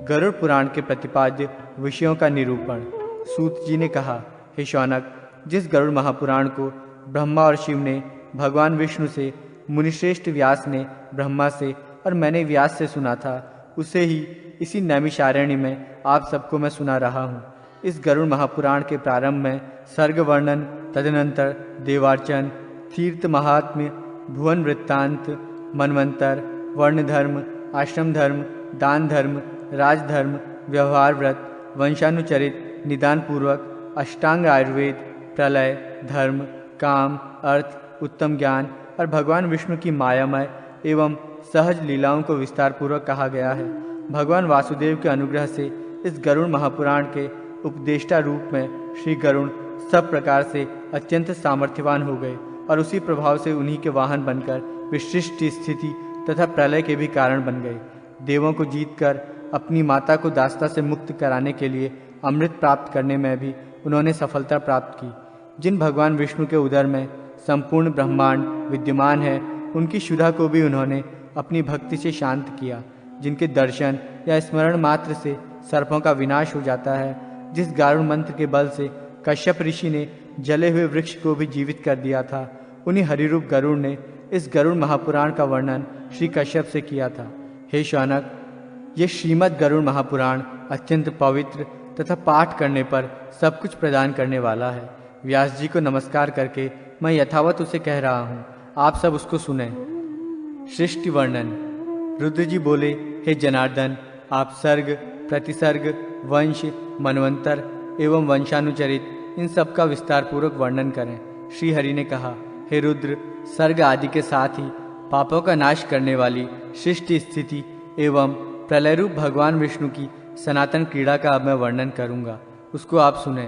गरुड़ पुराण के प्रतिपाद्य विषयों का निरूपण। सूत जी ने कहा, हे शौनक, जिस गरुड़ महापुराण को ब्रह्मा और शिव ने भगवान विष्णु से, मुनिश्रेष्ठ व्यास ने ब्रह्मा से और मैंने व्यास से सुना था, उसे ही इसी नैमिषारण्य में आप सबको मैं सुना रहा हूँ। इस गरुड़ महापुराण के प्रारंभ में सर्ग वर्णन, तदनंतर देवार्चन, तीर्थ महात्म्य, भुवन वृत्तांत, मनवंतर, वर्ण धर्म, आश्रम धर्म, दान धर्म, राजधर्म, व्यवहार व्रत, वंशानुचरित, निदान पूर्वक, अष्टांग आयुर्वेद, प्रलय, धर्म, काम, अर्थ, उत्तम ज्ञान और भगवान विष्णु की मायामय एवं सहज लीलाओं को विस्तार पूर्वक कहा गया है। भगवान वासुदेव के अनुग्रह से इस गरुड़ महापुराण के उपदेष्टा रूप में श्री गरुड़ सब प्रकार से अत्यंत सामर्थ्यवान हो गए और उसी प्रभाव से उन्हीं के वाहन बनकर विशिष्ट स्थिति तथा प्रलय के भी कारण बन गए। देवों को जीतकर अपनी माता को दास्ता से मुक्त कराने के लिए अमृत प्राप्त करने में भी उन्होंने सफलता प्राप्त की। जिन भगवान विष्णु के उदर में संपूर्ण ब्रह्मांड विद्यमान है, उनकी क्षुधा को भी उन्होंने अपनी भक्ति से शांत किया। जिनके दर्शन या स्मरण मात्र से सर्पों का विनाश हो जाता है, जिस गारुड़ मंत्र के बल से कश्यप ऋषि ने जले हुए वृक्ष को भी जीवित कर दिया था, उन्हीं हरिरूप गरुड़ ने इस गरुड़ महापुराण का वर्णन श्री कश्यप से किया था। हे शौनक, ये श्रीमद् गरुड़ महापुराण अत्यंत पवित्र तथा पाठ करने पर सब कुछ प्रदान करने वाला है। व्यास जी को नमस्कार करके मैं यथावत उसे कह रहा हूँ, आप सब उसको सुने। सृष्टि वर्णन। रुद्र जी बोले, हे जनार्दन, आप सर्ग, प्रतिसर्ग, वंश, मनवंतर एवं वंशानुचरित इन सब का विस्तार पूर्वक वर्णन करें। श्री हरि ने कहा, हे रुद्र, सर्ग आदि के साथ ही पापों का नाश करने वाली सृष्टि स्थिति एवं प्रलय रूप भगवान विष्णु की सनातन क्रीड़ा का अब मैं वर्णन करूंगा, उसको आप सुने।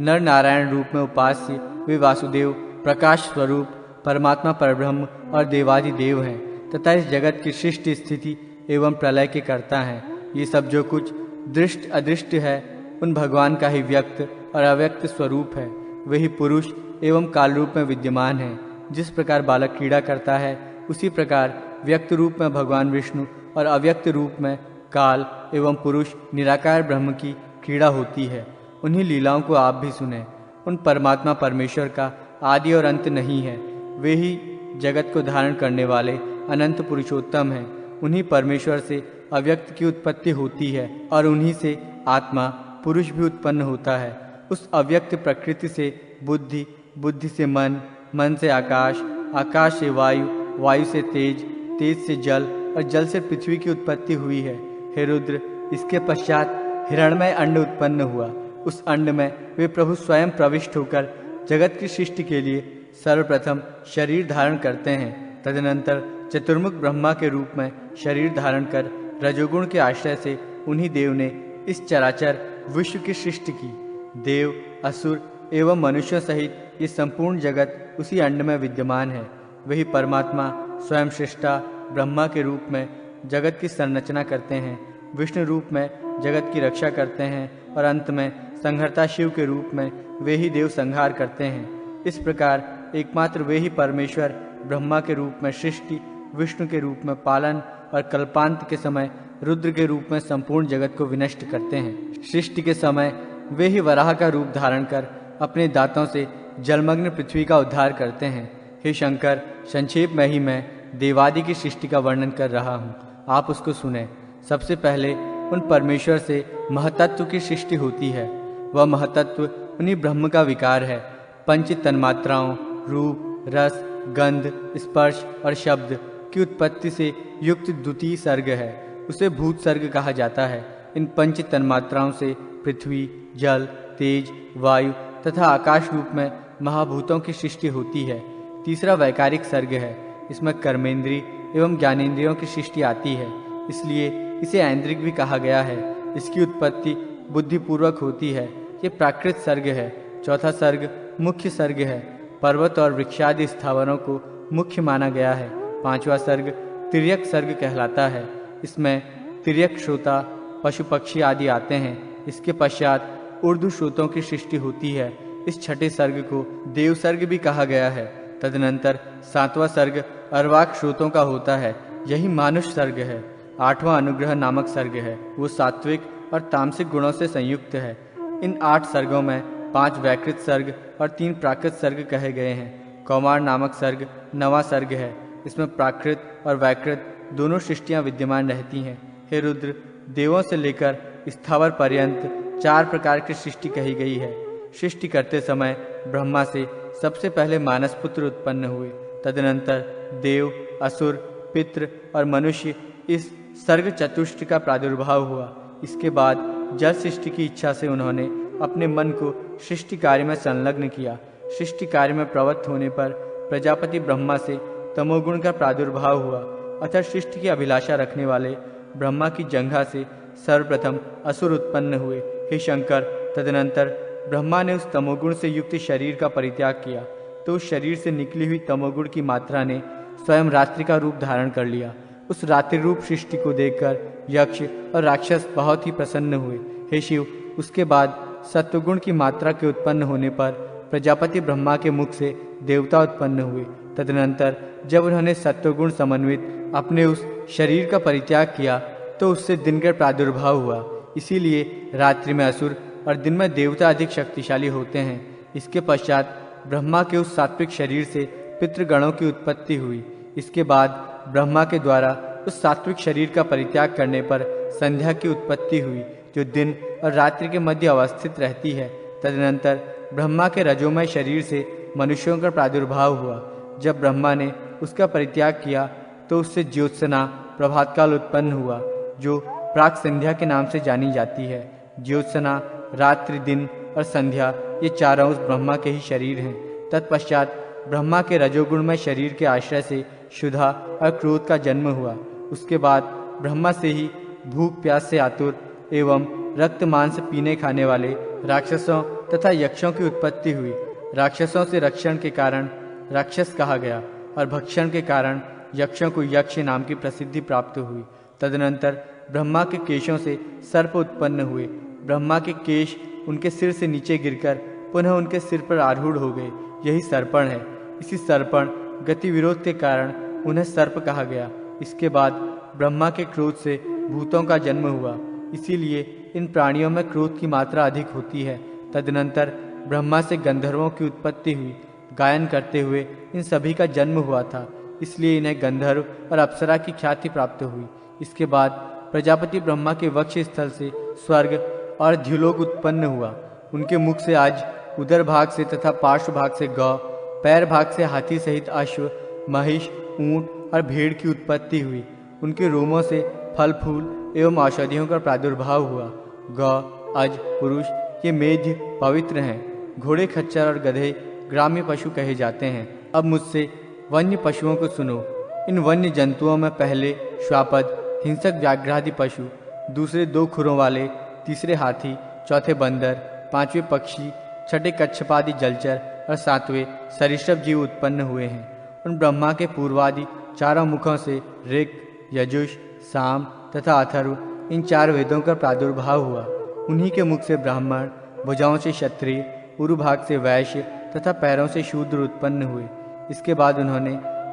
नर नारायण रूप में उपास्य वे वासुदेव प्रकाश स्वरूप परमात्मा परब्रह्म और देवादिदेव हैं तथा इस जगत की सृष्टि स्थिति एवं प्रलय के कर्ता हैं। ये सब जो कुछ दृष्ट अदृष्ट है, उन भगवान का ही व्यक्त और अव्यक्त स्वरूप है। वही पुरुष एवं काल रूप में विद्यमान है। जिस प्रकार बालक क्रीड़ा करता है, उसी प्रकार व्यक्त रूप में भगवान विष्णु और अव्यक्त रूप में काल एवं पुरुष निराकार ब्रह्म की क्रीड़ा होती है। उन्हीं लीलाओं को आप भी सुने। उन परमात्मा परमेश्वर का आदि और अंत नहीं है। वे ही जगत को धारण करने वाले अनंत पुरुषोत्तम हैं। उन्हीं परमेश्वर से अव्यक्त की उत्पत्ति होती है और उन्हीं से आत्मा पुरुष भी उत्पन्न होता है। उस अव्यक्त प्रकृति से बुद्धि, बुद्धि से मन, मन से आकाश, आकाश से वायु, वायु से तेज, तेज से जल और जल से पृथ्वी की उत्पत्ति हुई है। हे रुद्र, इसके पश्चात हिरण्मय अंड उत्पन्न हुआ। उस अंड में वे प्रभु स्वयं प्रविष्ट होकर जगत की सृष्टि के लिए सर्वप्रथम शरीर धारण करते हैं। तदनंतर चतुर्मुख ब्रह्मा के रूप में शरीर धारण कर रजोगुण के आश्रय से उन्हीं देव ने इस चराचर विश्व की सृष्टि की। देव, असुर एवं मनुष्यों सहित ये संपूर्ण जगत उसी अंड में विद्यमान है। वही परमात्मा स्वयं सृष्टा ब्रह्मा के रूप में जगत की संरचना करते हैं, विष्णु रूप में जगत की रक्षा करते हैं और अंत में संहर्ता शिव के रूप में वे ही देव संहार करते हैं। इस प्रकार एकमात्र वे ही परमेश्वर ब्रह्मा के रूप में सृष्टि, विष्णु के रूप में पालन और कल्पांत के समय रुद्र के रूप में संपूर्ण जगत को विनष्ट करते हैं। सृष्टि के समय वे ही वराह का रूप धारण कर अपने दांतों से जलमग्न पृथ्वी का उद्धार करते हैं। हे शंकर, संक्षेप में ही मैं देवादि की सृष्टि का वर्णन कर रहा हूँ, आप उसको सुने। सबसे पहले उन परमेश्वर से महतत्व की सृष्टि होती है। वह महतत्व उन्हीं ब्रह्म का विकार है। पंच तन्मात्राओं रूप, रस, गंध, स्पर्श और शब्द की उत्पत्ति से युक्त द्वितीय सर्ग है। उसे भूत सर्ग कहा जाता है। इन पंच तन्मात्राओं से पृथ्वी, जल, तेज, वायु तथा आकाश रूप में महाभूतों की सृष्टि होती है। तीसरा वैकारिक सर्ग है। इसमें कर्मेंद्रिय एवं ज्ञानेंद्रियों की सृष्टि आती है, इसलिए इसे ऐन्द्रिक भी कहा गया है। इसकी उत्पत्ति बुद्धिपूर्वक होती है। ये प्राकृत सर्ग है। चौथा सर्ग मुख्य सर्ग है। पर्वत और वृक्षादि स्थावरों को मुख्य माना गया है। पांचवा सर्ग तिर्यक सर्ग कहलाता है। इसमें तिर्यक श्रोता, पशु पक्षी आदि आते हैं। इसके पश्चात ऊर्ध्व श्रोतों की सृष्टि होती है। इस छठे सर्ग को देव सर्ग भी कहा गया है। तदनंतर सातवां सर्ग अर्वाक श्रोतों का होता है। यही मानुष सर्ग है। 8वां अनुग्रह नामक सर्ग है। वो सात्विक और तामसिक गुणों से संयुक्त है। इन 8 सर्गों में 5 वैकृत सर्ग और 3 प्राकृत सर्ग कहे गए हैं। कौमार नामक सर्ग 9वां सर्ग है। इसमें प्राकृत और वैकृत दोनों सृष्टियां विद्यमान रहती हैं। हे रुद्र, देवों से लेकर स्थावर पर्यंत 4 प्रकार की सृष्टि कही गई है। सृष्टि करते समय ब्रह्मा से सबसे पहले मानस पुत्र उत्पन्न हुए। तदनंतर देव, असुर, पितृ और मनुष्य इस सर्ग चतुष्ट का प्रादुर्भाव हुआ। इसके बाद जल सृष्टि की इच्छा से उन्होंने अपने मन को सृष्टि कार्य में संलग्न किया। सृष्टि कार्य में प्रवृत्त होने पर प्रजापति ब्रह्मा से तमोगुण का प्रादुर्भाव हुआ। अतः सृष्टि की अभिलाषा रखने वाले ब्रह्मा की जंघा से सर्वप्रथम असुर उत्पन्न हुए। हे शंकर, तदनंतर ब्रह्मा ने उस तमोगुण से युक्त शरीर का परित्याग किया तो उस शरीर से निकली हुई तमोगुण की मात्रा ने स्वयं रात्रि का रूप धारण कर लिया। उस रात्रि रूप सृष्टि को देखकर यक्ष और राक्षस बहुत ही प्रसन्न हुए। हे शिव, उसके बाद सत्वगुण की मात्रा के उत्पन्न होने पर प्रजापति ब्रह्मा के मुख से देवता उत्पन्न हुए। तदनंतर जब उन्होंने सत्वगुण समन्वित अपने उस शरीर का परित्याग किया तो उससे दिन का प्रादुर्भाव हुआ। इसीलिए रात्रि में असुर और दिन में देवता अधिक शक्तिशाली होते हैं। इसके पश्चात ब्रह्मा के उस सात्विक शरीर से पितृगणों की उत्पत्ति हुई। इसके बाद ब्रह्मा के द्वारा उस सात्विक शरीर का परित्याग करने पर संध्या की उत्पत्ति हुई, जो दिन और रात्रि के मध्य अवस्थित रहती है। तदनंतर ब्रह्मा के रजोमय शरीर से मनुष्यों का प्रादुर्भाव हुआ। जब ब्रह्मा ने उसका परित्याग किया तो उससे ज्योत्सना प्रभातकाल उत्पन्न हुआ, जो प्राक संध्या के नाम से जानी जाती है। ज्योत्सना, रात्रि, दिन और संध्या ये चारों उस ब्रह्मा के ही शरीर हैं। तत्पश्चात ब्रह्मा के रजोगुणमय शरीर के आश्रय से क्षुधा और क्रोध का जन्म हुआ। उसके बाद ब्रह्मा से ही भूख प्यास से आतुर एवं रक्त मांस पीने खाने वाले राक्षसों तथा यक्षों की उत्पत्ति हुई। राक्षसों से रक्षण के कारण राक्षस कहा गया और भक्षण के कारण यक्षों को यक्ष नाम की प्रसिद्धि प्राप्त हुई। तदनंतर ब्रह्मा के केशों से सर्प उत्पन्न हुए। ब्रह्मा के केश उनके सिर से नीचे गिरकर पुनः उनके सिर पर आरूढ़ हो गए। यही सर्पण है। इसी सर्पण गति विरोध के कारण उन्हें सर्प कहा गया। इसके बाद ब्रह्मा के क्रोध से भूतों का जन्म हुआ, इसीलिए इन प्राणियों में क्रोध की मात्रा अधिक होती है। तदनंतर ब्रह्मा से गंधर्वों की उत्पत्ति हुई। गायन करते हुए इन सभी का जन्म हुआ था, इसलिए इन्हें गंधर्व और अप्सरा की ख्याति प्राप्त हुई। इसके बाद प्रजापति ब्रह्मा के वक्ष स्थल से स्वर्ग और द्युलोक उत्पन्न हुआ। उनके मुख से आज उदर भाग से तथा पार्श्व भाग से गौ, पैर भाग से हाथी सहित अश्व, महिष, ऊंट और भेड़ की उत्पत्ति हुई। उनके रोमों से फल फूल एवं औषधियों का प्रादुर्भाव हुआ। गौ, अज, पुरुष ये मेध्य पवित्र हैं। घोड़े, खच्चर और गधे ग्राम्य पशु कहे जाते हैं। अब मुझसे वन्य पशुओं को सुनो। इन वन्य जंतुओं में पहले श्वापद, हिंसक व्याघ्रादि पशु, दूसरे 2 खुरों वाले, तीसरे हाथी, चौथे बंदर, 5वें पक्षी, छठे कच्छपादि जलचर और 7वें सरिसृप जीव उत्पन्न हुए हैं। उन ब्रह्मा के पूर्वादि 4 मुखों से ऋक्, यजुष, साम तथा अथर्व इन 4 वेदों का प्रादुर्भाव हुआ। उन्हीं के मुख से ब्राह्मण, भुजाओं से क्षत्रिय, उरुभाग से वैश्य तथा पैरों से शूद्र उत्पन्न हुए। इसके बाद उन्होंने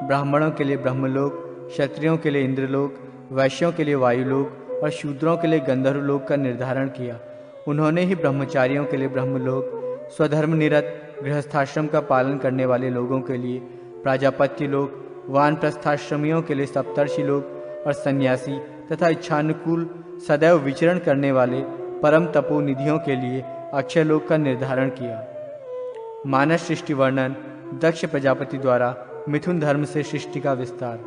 ब्राह्मणों के लिए ब्रह्मलोक, क्षत्रियों के लिए इंद्रलोक, वैश्यों के लिए वायुलोक और शूद्रों के लिए गंधर्वलोक का निर्धारण किया। उन्होंने ही ब्रह्मचारियों के लिए ब्रह्मलोक, स्वधर्म निरत गृहस्थाश्रम का पालन करने वाले लोगों के लिए प्राजापत्य लोक, वानप्रस्थाश्रमियों के लिए सप्तर्षि लोक और सन्यासी तथा इच्छानुकूल सदैव विचरण करने वाले परम तपोनिधियों के लिए अक्षय लोक का निर्धारण किया। मानस सृष्टि वर्णन। दक्ष प्रजापति द्वारा मिथुन धर्म से सृष्टि का विस्तार।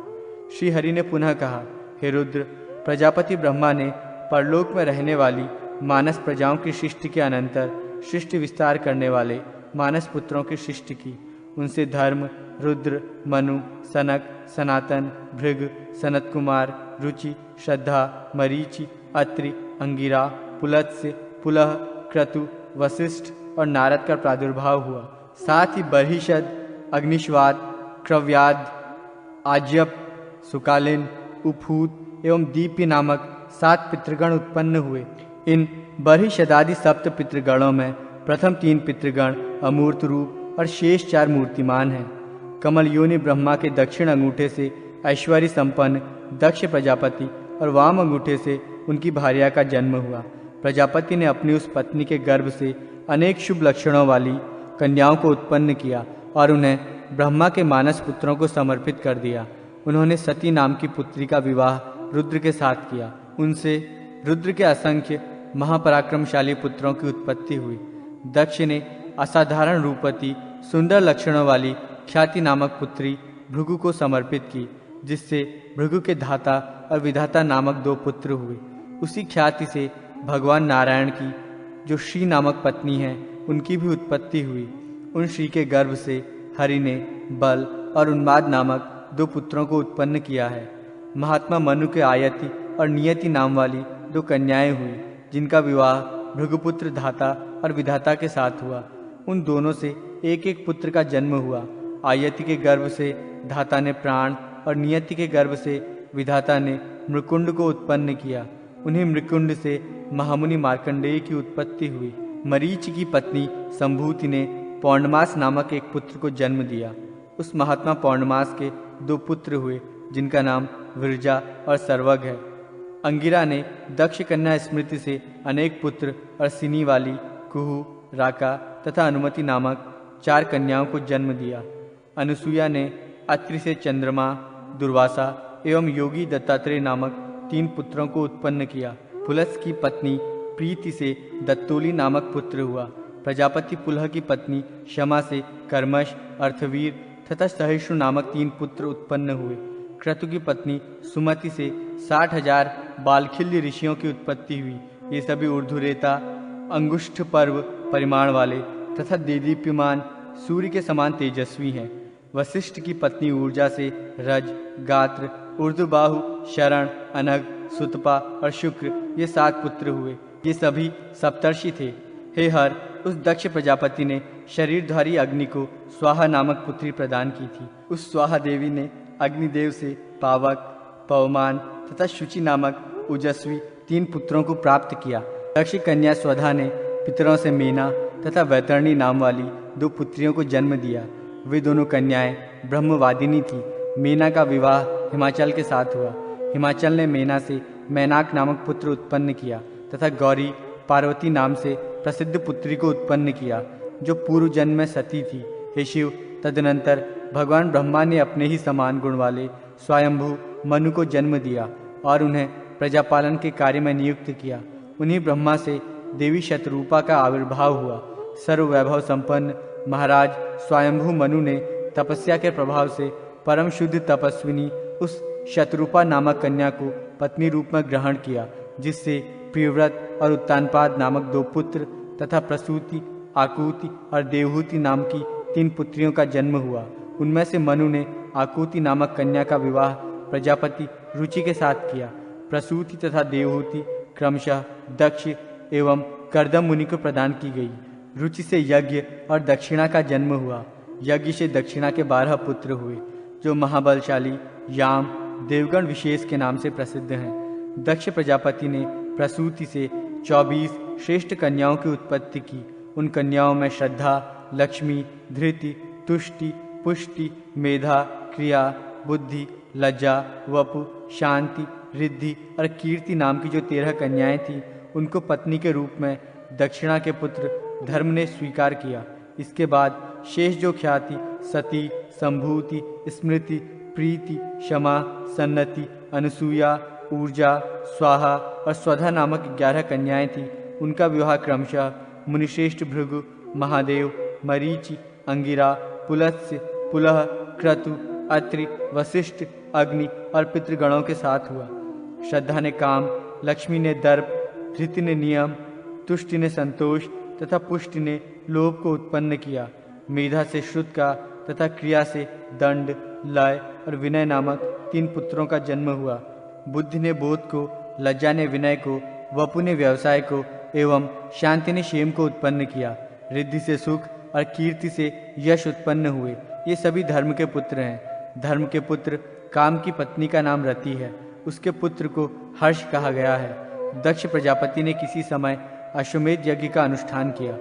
श्री हरि ने पुनः कहा, हे रुद्र, प्रजापति ब्रह्मा ने परलोक में रहने वाली मानस प्रजाओं की सृष्टि के अनंतर सृष्टि विस्तार करने वाले मानस पुत्रों की सृष्टि की। उनसे धर्म, रुद्र, मनु, सनक, सनातन, भृग, सनत कुमार, रुचि, श्रद्धा, मरीचि, अत्रि, अंगिरा, पुलत्स्य, पुलह, क्रतु, वशिष्ठ और नारद का प्रादुर्भाव हुआ। साथ ही बर्हिषद, अग्निश्वाद, क्रव्याद, आज्यप, सुकालिन, उफूत एवं दीप्य नामक 7 पितृगण उत्पन्न हुए। इन बर्हिषदादि 7 पितृगणों में प्रथम 3 पितृगण अमूर्त रूप और शेष 4 मूर्तिमान हैं। कमल योनि ब्रह्मा के दक्षिण अंगूठे से ऐश्वर्य संपन्न दक्ष प्रजापति और वाम अंगूठे से उनकी भार्या का जन्म हुआ। प्रजापति ने अपनी उस पत्नी के गर्भ से अनेक शुभ लक्षणों वाली कन्याओं को उत्पन्न किया और उन्हें ब्रह्मा के मानस पुत्रों को समर्पित कर दिया। उन्होंने सती नाम की पुत्री का विवाह रुद्र के साथ किया। उनसे रुद्र के असंख्य महापराक्रमशाली पुत्रों की उत्पत्ति हुई। दक्ष ने असाधारण रूपवती सुंदर लक्षणों वाली ख्याति नामक पुत्री भृगु को समर्पित की, जिससे भृगु के धाता और विधाता नामक 2 पुत्र हुए। उसी ख्याति से भगवान नारायण की जो श्री नामक पत्नी है, उनकी भी उत्पत्ति हुई। उन श्री के गर्भ से हरि ने बल और उन्माद नामक 2 पुत्रों को उत्पन्न किया है। महात्मा मनु के आयति और नियति नाम वाली 2 कन्याएं हुई, जिनका विवाह भृगुपुत्र धाता और विधाता के साथ हुआ। उन दोनों से एक एक पुत्र का जन्म हुआ। आयति के गर्भ से धाता ने प्राण और नियति के गर्भ से विधाता ने मृकुंड को उत्पन्न किया। उन्हीं मृकुंड से महामुनि मार्कंडेय की उत्पत्ति हुई। मरीचि की पत्नी संभूति ने पौर्णमास नामक एक पुत्र को जन्म दिया। उस महात्मा पौर्णमास के 2 पुत्र हुए, जिनका नाम विरजा और सर्वग है। अंगिरा ने दक्ष कन्या स्मृति से अनेक पुत्र और सिनी वाली कुहू, राका तथा अनुमति नामक 4 कन्याओं को जन्म दिया। अनुसुईया ने अत्रि से चंद्रमा, दुर्वासा एवं योगी दत्तात्रेय नामक 3 पुत्रों को उत्पन्न किया। पुलस की पत्नी प्रीति से दत्तोली नामक पुत्र हुआ। प्रजापति पुलह की पत्नी क्षमा से कर्मश, अर्थवीर तथा सहिष्णु नामक 3 पुत्र उत्पन्न हुए। क्रतु की पत्नी सुमति से 60,000 बालखिल्य ऋषियों की उत्पत्ति हुई। ये सभी ऊर्ध्वरेता, अंगुष्ठ पर्व परिमाण वाले तथा देदीप्यमान सूर्य के समान तेजस्वी हैं। वशिष्ठ की पत्नी ऊर्जा से रज, गात्र, ऊर्ध्वबाहु, शरण, अनग, सुतपा और शुक्र ये 7 पुत्र हुए। ये सभी सप्तर्षि थे। हे हर, उस दक्ष प्रजापति ने शरीरधारी अग्नि को स्वाहा नामक पुत्री प्रदान की थी। उस स्वाहा देवी ने अग्निदेव से पावक, पवमान तथा शुचि नामक ओजस्वी 3 पुत्रों को प्राप्त किया। दक्ष कन्या स्वधा ने पितरों से मेना तथा वैतरणी नाम वाली 2 पुत्रियों को जन्म दिया। वे दोनों कन्याएं ब्रह्मवादिनी थीं। मेना का विवाह हिमाचल के साथ हुआ। हिमाचल ने मेना से मैनाक नामक पुत्र उत्पन्न किया तथा गौरी पार्वती नाम से प्रसिद्ध पुत्री को उत्पन्न किया, जो पूर्व जन्म में सती थी। हे शिव, तदनंतर भगवान ब्रह्मा ने अपने ही समान गुण वाले स्वयंभू मनु को जन्म दिया और उन्हें प्रजापालन के कार्य में नियुक्त किया। उन्हीं ब्रह्मा से देवी शतरूपा का आविर्भाव हुआ। सर्ववैभव संपन्न महाराज स्वयंभू मनु ने तपस्या के प्रभाव से परम शुद्ध तपस्विनी उस शतरूपा नामक कन्या को पत्नी रूप में ग्रहण किया, जिससे प्रियव्रत और उत्तानपाद नामक 2 पुत्र तथा प्रसूति, आकुति और देवहूति नाम की 3 पुत्रियों का जन्म हुआ। उनमें से मनु ने आकुति नामक कन्या का विवाह प्रजापति रुचि के साथ किया। प्रसूति तथा देवहूति क्रमशः दक्ष एवं कर्दम मुनि को प्रदान की गई। रुचि से यज्ञ और दक्षिणा का जन्म हुआ। यज्ञ से दक्षिणा के 12 पुत्र हुए, जो महाबलशाली याम, देवगण विशेष के नाम से प्रसिद्ध हैं। दक्ष प्रजापति ने प्रसूति से 24 श्रेष्ठ कन्याओं की उत्पत्ति की। उन कन्याओं में श्रद्धा, लक्ष्मी, धृति, तुष्टि, पुष्टि, मेधा, क्रिया, बुद्धि, लज्जा, वपु, शांति, रिद्धि और कीर्ति नाम की जो 13 कन्याएं थीं, उनको पत्नी के रूप में दक्षिणा के पुत्र धर्म ने स्वीकार किया। इसके बाद शेष जो ख्याति सती, संभूति, स्मृति, प्रीति, क्षमा, सन्नति, अनुसूया, ऊर्जा, स्वाहा और स्वधा नामक 11 कन्याएं थीं, उनका विवाह क्रमशः मुनिश्रेष्ठ भृगु, महादेव, मरीचि, अंगिरा, पुलत्स्य, पुलह, क्रतु, अत्रि, वशिष्ठ, अग्नि और पितृगणों के साथ हुआ। श्रद्धा ने काम, लक्ष्मी ने दर्प, धृति ने नियम, तुष्टि ने संतोष तथा पुष्टि ने लोभ को उत्पन्न किया। मेधा से श्रुत का तथा क्रिया से दंड, लय और विनय नामक 3 पुत्रों का जन्म हुआ। बुद्धि ने बोध को, लज्जा ने विनय को, वपु ने व्यवसाय को एवं शांति ने क्षेम को उत्पन्न किया। रिद्धि से सुख और कीर्ति से यश उत्पन्न हुए। ये सभी धर्म के पुत्र हैं। धर्म के पुत्र काम की पत्नी का नाम रति है। उसके पुत्र को हर्ष कहा गया है। दक्ष प्रजापति ने किसी समय अश्वमेध यज्ञ का अनुष्ठान किया।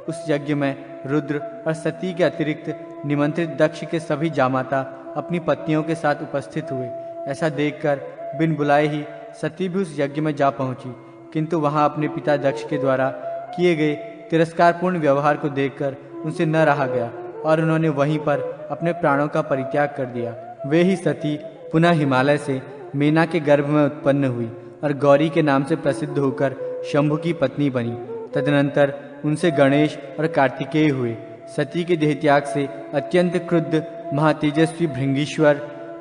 उस यज्ञ में रुद्र और सती के अतिरिक्त निमंत्रित दक्ष के सभी जामाता अपनी पत्नियों के साथ उपस्थित हुए। ऐसा देखकर बिन बुलाए ही सती भी उस यज्ञ में जा पहुंची, किंतु वहां अपने पिता दक्ष के द्वारा किए गए तिरस्कारपूर्ण व्यवहार को देखकर उनसे न रहा गया और उन्होंने वहीं पर अपने प्राणों का परित्याग कर दिया। वे ही सती पुनः हिमालय से मेना के गर्भ में उत्पन्न हुई और गौरी के नाम से प्रसिद्ध होकर शंभु की पत्नी बनी। तदनंतर उनसे गणेश और कार्तिकेय हुए। सती के देहत्याग से अत्यंत क्रुद्ध महातेजस्वी भृंगीश्वर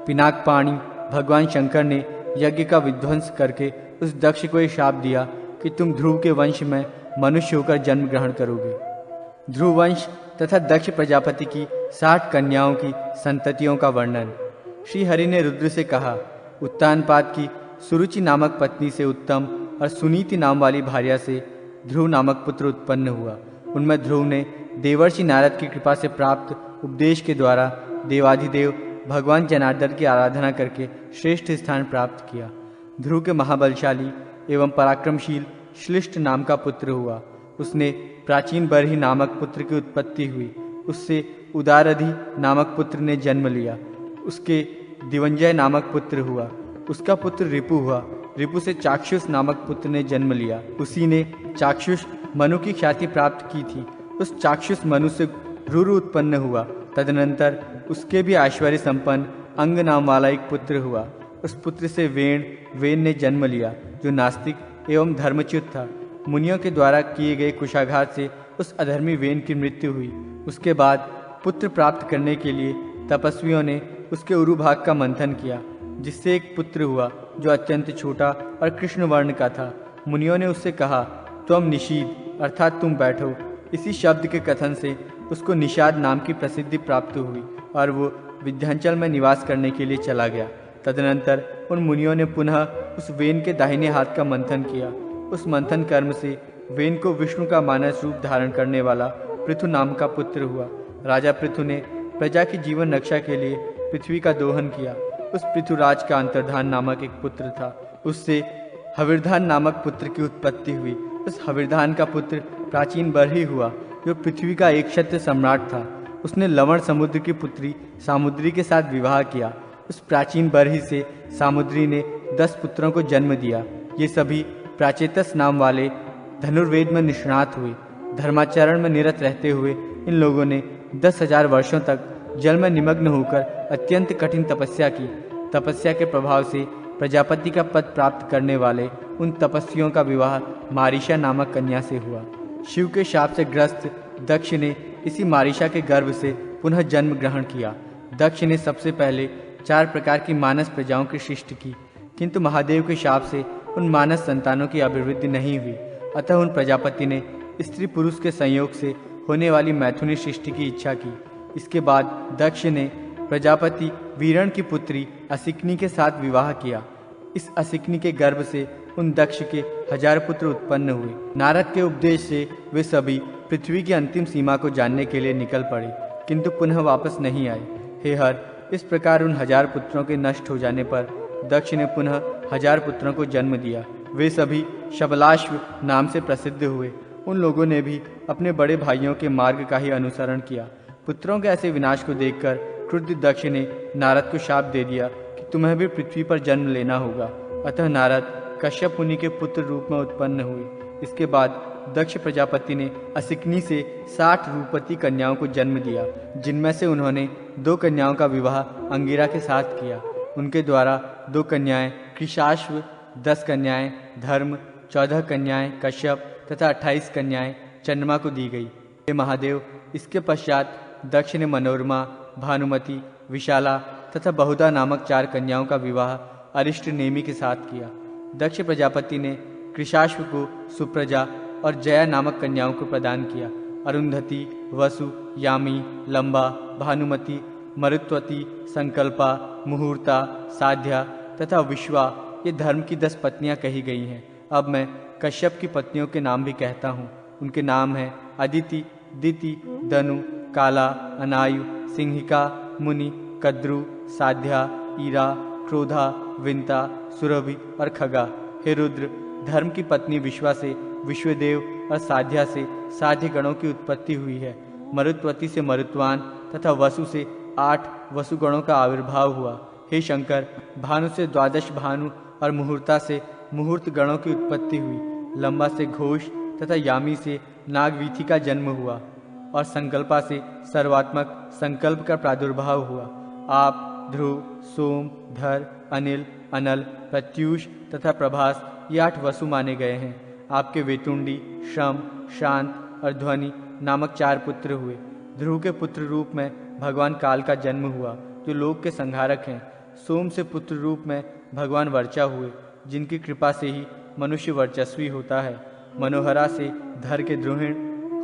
पिनाकपाणि भगवान शंकर ने यज्ञ का विध्वंस करके उस दक्ष को यह शाप दिया कि तुम ध्रुव के वंश में मनुष्य होकर जन्म ग्रहण करोगे। ध्रुव वंश तथा दक्ष प्रजापति की 60 कन्याओं की संततियों का वर्णन। श्री हरि ने रुद्र से कहा, उत्तानपाद की सुरुचि नामक पत्नी से उत्तम और सुनीति नाम वाली भार्या से ध्रुव नामक पुत्र उत्पन्न हुआ। उनमें ध्रुव ने देवर्षि नारद की कृपा से प्राप्त उपदेश के द्वारा देवाधिदेव भगवान जनार्दन की आराधना करके श्रेष्ठ स्थान प्राप्त किया। ध्रुव के महाबलशाली एवं पराक्रमशील श्लिष्ट नाम का पुत्र हुआ। उसने प्राचीन बरही नामक पुत्र की उत्पत्ति हुई। उससे उदारधि नामक पुत्र ने जन्म लिया। उसके दिवंजय नामक पुत्र हुआ। उसका पुत्र रिपु हुआ। रिपु से चाक्षुष नामक पुत्र ने जन्म लिया। उसी ने चाक्षुष मनु की ख्याति प्राप्त की थी। उस चाक्षुष मनु से रुरु उत्पन्न हुआ। तदनंतर उसके भी ऐश्वर्य संपन्न अंग नाम वाला एक पुत्र हुआ। उस पुत्र से वेन ने जन्म लिया, जो नास्तिक एवं धर्मच्युत था। मुनियों के द्वारा किए गए कुशाघात से उस अधर्मी वेन की मृत्यु हुई। उसके बाद पुत्र प्राप्त करने के लिए तपस्वियों ने उसके उरु भाग का मंथन किया, जिससे एक पुत्र हुआ जो अत्यंत छोटा और कृष्ण वर्ण का था। मुनियों ने उससे कहा, त्वम निषीद अर्थात तुम बैठो। इसी शब्द के कथन से उसको निषाद नाम की प्रसिद्धि प्राप्त हुई और वो विंध्याचल में निवास करने के लिए चला गया। तदनंतर उन मुनियों ने पुनः उस वेन के दाहिने हाथ का मंथन किया। उस मंथन कर्म से वेन को विष्णु का मानस रूप धारण करने वाला पृथु नाम का पुत्र हुआ। राजा पृथु ने प्रजा की जीवन रक्षा के लिए पृथ्वी का दोहन किया। उस पृथुराज का अंतर्धान नामक एक पुत्र था। उससे हविर्धान नामक पुत्र की उत्पत्ति हुई। उस हविर्धान का पुत्र प्राचीन बरही हुआ, जो पृथ्वी का एक क्षत्रिय सम्राट था। उसने लवण समुद्र की पुत्री सामुद्री के साथ विवाह किया। उस प्राचीन बरही से सामुद्री ने 10 पुत्रों को जन्म दिया। ये सभी प्राचेतस नाम वाले धनुर्वेद में निष्णात हुए। धर्माचरण में निरत रहते हुए इन लोगों ने 10,000 वर्षों तक जल में निमग्न होकर अत्यंत कठिन तपस्या की। तपस्या के प्रभाव से प्रजापति का पद प्राप्त करने वाले उन तपस्वियों का विवाह मारीशा नामक कन्या से हुआ। शिव के शाप से ग्रस्त दक्ष ने इसी मारीशा के गर्भ से पुनः जन्म ग्रहण किया। दक्ष ने सबसे पहले 4 प्रकार की मानस प्रजाओं की सृष्टि की, किंतु महादेव के शाप से उन मानस संतानों की अभिवृद्धि नहीं हुई। अतः उन प्रजापति ने स्त्री पुरुष के संयोग से होने वाली मैथुनी सृष्टि की इच्छा की। इसके बाद दक्ष ने प्रजापति वीरण की पुत्री असिकनी के साथ विवाह किया। इस असिकनी के गर्भ से उन दक्ष के 1000 पुत्र उत्पन्न हुए। नारद के उपदेश से वे सभी पृथ्वी की अंतिम सीमा को जानने के लिए निकल पड़े, किंतु पुनः वापस नहीं आए। हे हर, इस प्रकार उन 1000 पुत्रों के नष्ट हो जाने पर दक्ष ने पुनः 1000 पुत्रों को जन्म दिया। वे सभी शबलाश्व नाम से प्रसिद्ध हुए। उन लोगों ने भी अपने बड़े भाइयों के मार्ग का ही अनुसरण किया। पुत्रों के ऐसे विनाश को देखकर क्रुद्ध दक्ष ने नारद को शाप दे दिया कि तुम्हें भी पृथ्वी पर जन्म लेना होगा। अतः नारद कश्यप मुनि के पुत्र रूप में उत्पन्न हुए। इसके बाद दक्ष प्रजापति ने असिकनी से 60 रूपवती कन्याओं को जन्म दिया, जिनमें से उन्होंने 2 कन्याओं का विवाह अंगिरा के साथ किया। उनके द्वारा 2 कन्याएं कृशाश्व, 10 कन्याएं धर्म, 14 कन्याएं कश्यप तथा 28 कन्याएं चंद्रमा को दी गई। हे महादेव, इसके पश्चात दक्ष ने मनोरमा, भानुमति, विशाला तथा बहुधा नामक 4 कन्याओं का विवाह अरिष्ट नेमि के साथ किया। दक्ष प्रजापति ने कृशाश्व को सुप्रजा और जया नामक कन्याओं को प्रदान किया। अरुंधति, वसु, यामी, लंबा, भानुमति, मरुत्वती, संकल्पा, मुहूर्ता, साध्या तथा विश्वा ये धर्म की 10 पत्नियां कही गई हैं। अब मैं कश्यप की पत्नियों के नाम भी कहता हूँ। उनके नाम हैं अदिति, दिति, दनु, काला, अनायु, सिंहिका, मुनि, कद्रु, साध्या, ईरा, क्रोधा, विंता, सुरभि और खगा। हे रुद्र, धर्म की पत्नी विश्वा से विश्वदेव और साध्या से साध्य गणों की उत्पत्ति हुई है। मरुत्वती से मरुत्वान तथा वसु से 8 वसुगणों का आविर्भाव हुआ। हे शंकर, भानु से 12 भानु और मुहूर्ता से मुहूर्त गणों की उत्पत्ति हुई। लंबा से घोष तथा यामी से नागवीथि का जन्म हुआ और संकल्पा से सर्वात्मक संकल्प का प्रादुर्भाव हुआ। आप ध्रुव, सोम, धर, अनिल, अनल, प्रत्यूष तथा प्रभास ये 8 वसु माने गए हैं। आपके वेतुंडी, श्रम, शांत और ध्वनि नामक 4 पुत्र हुए। ध्रुव के पुत्र रूप में भगवान काल का जन्म हुआ जो लोक के संहारक हैं। सोम से पुत्र रूप में भगवान वर्चा हुए जिनकी कृपा से ही मनुष्य वर्चस्वी होता है। मनोहरा से धर के द्रोहिण,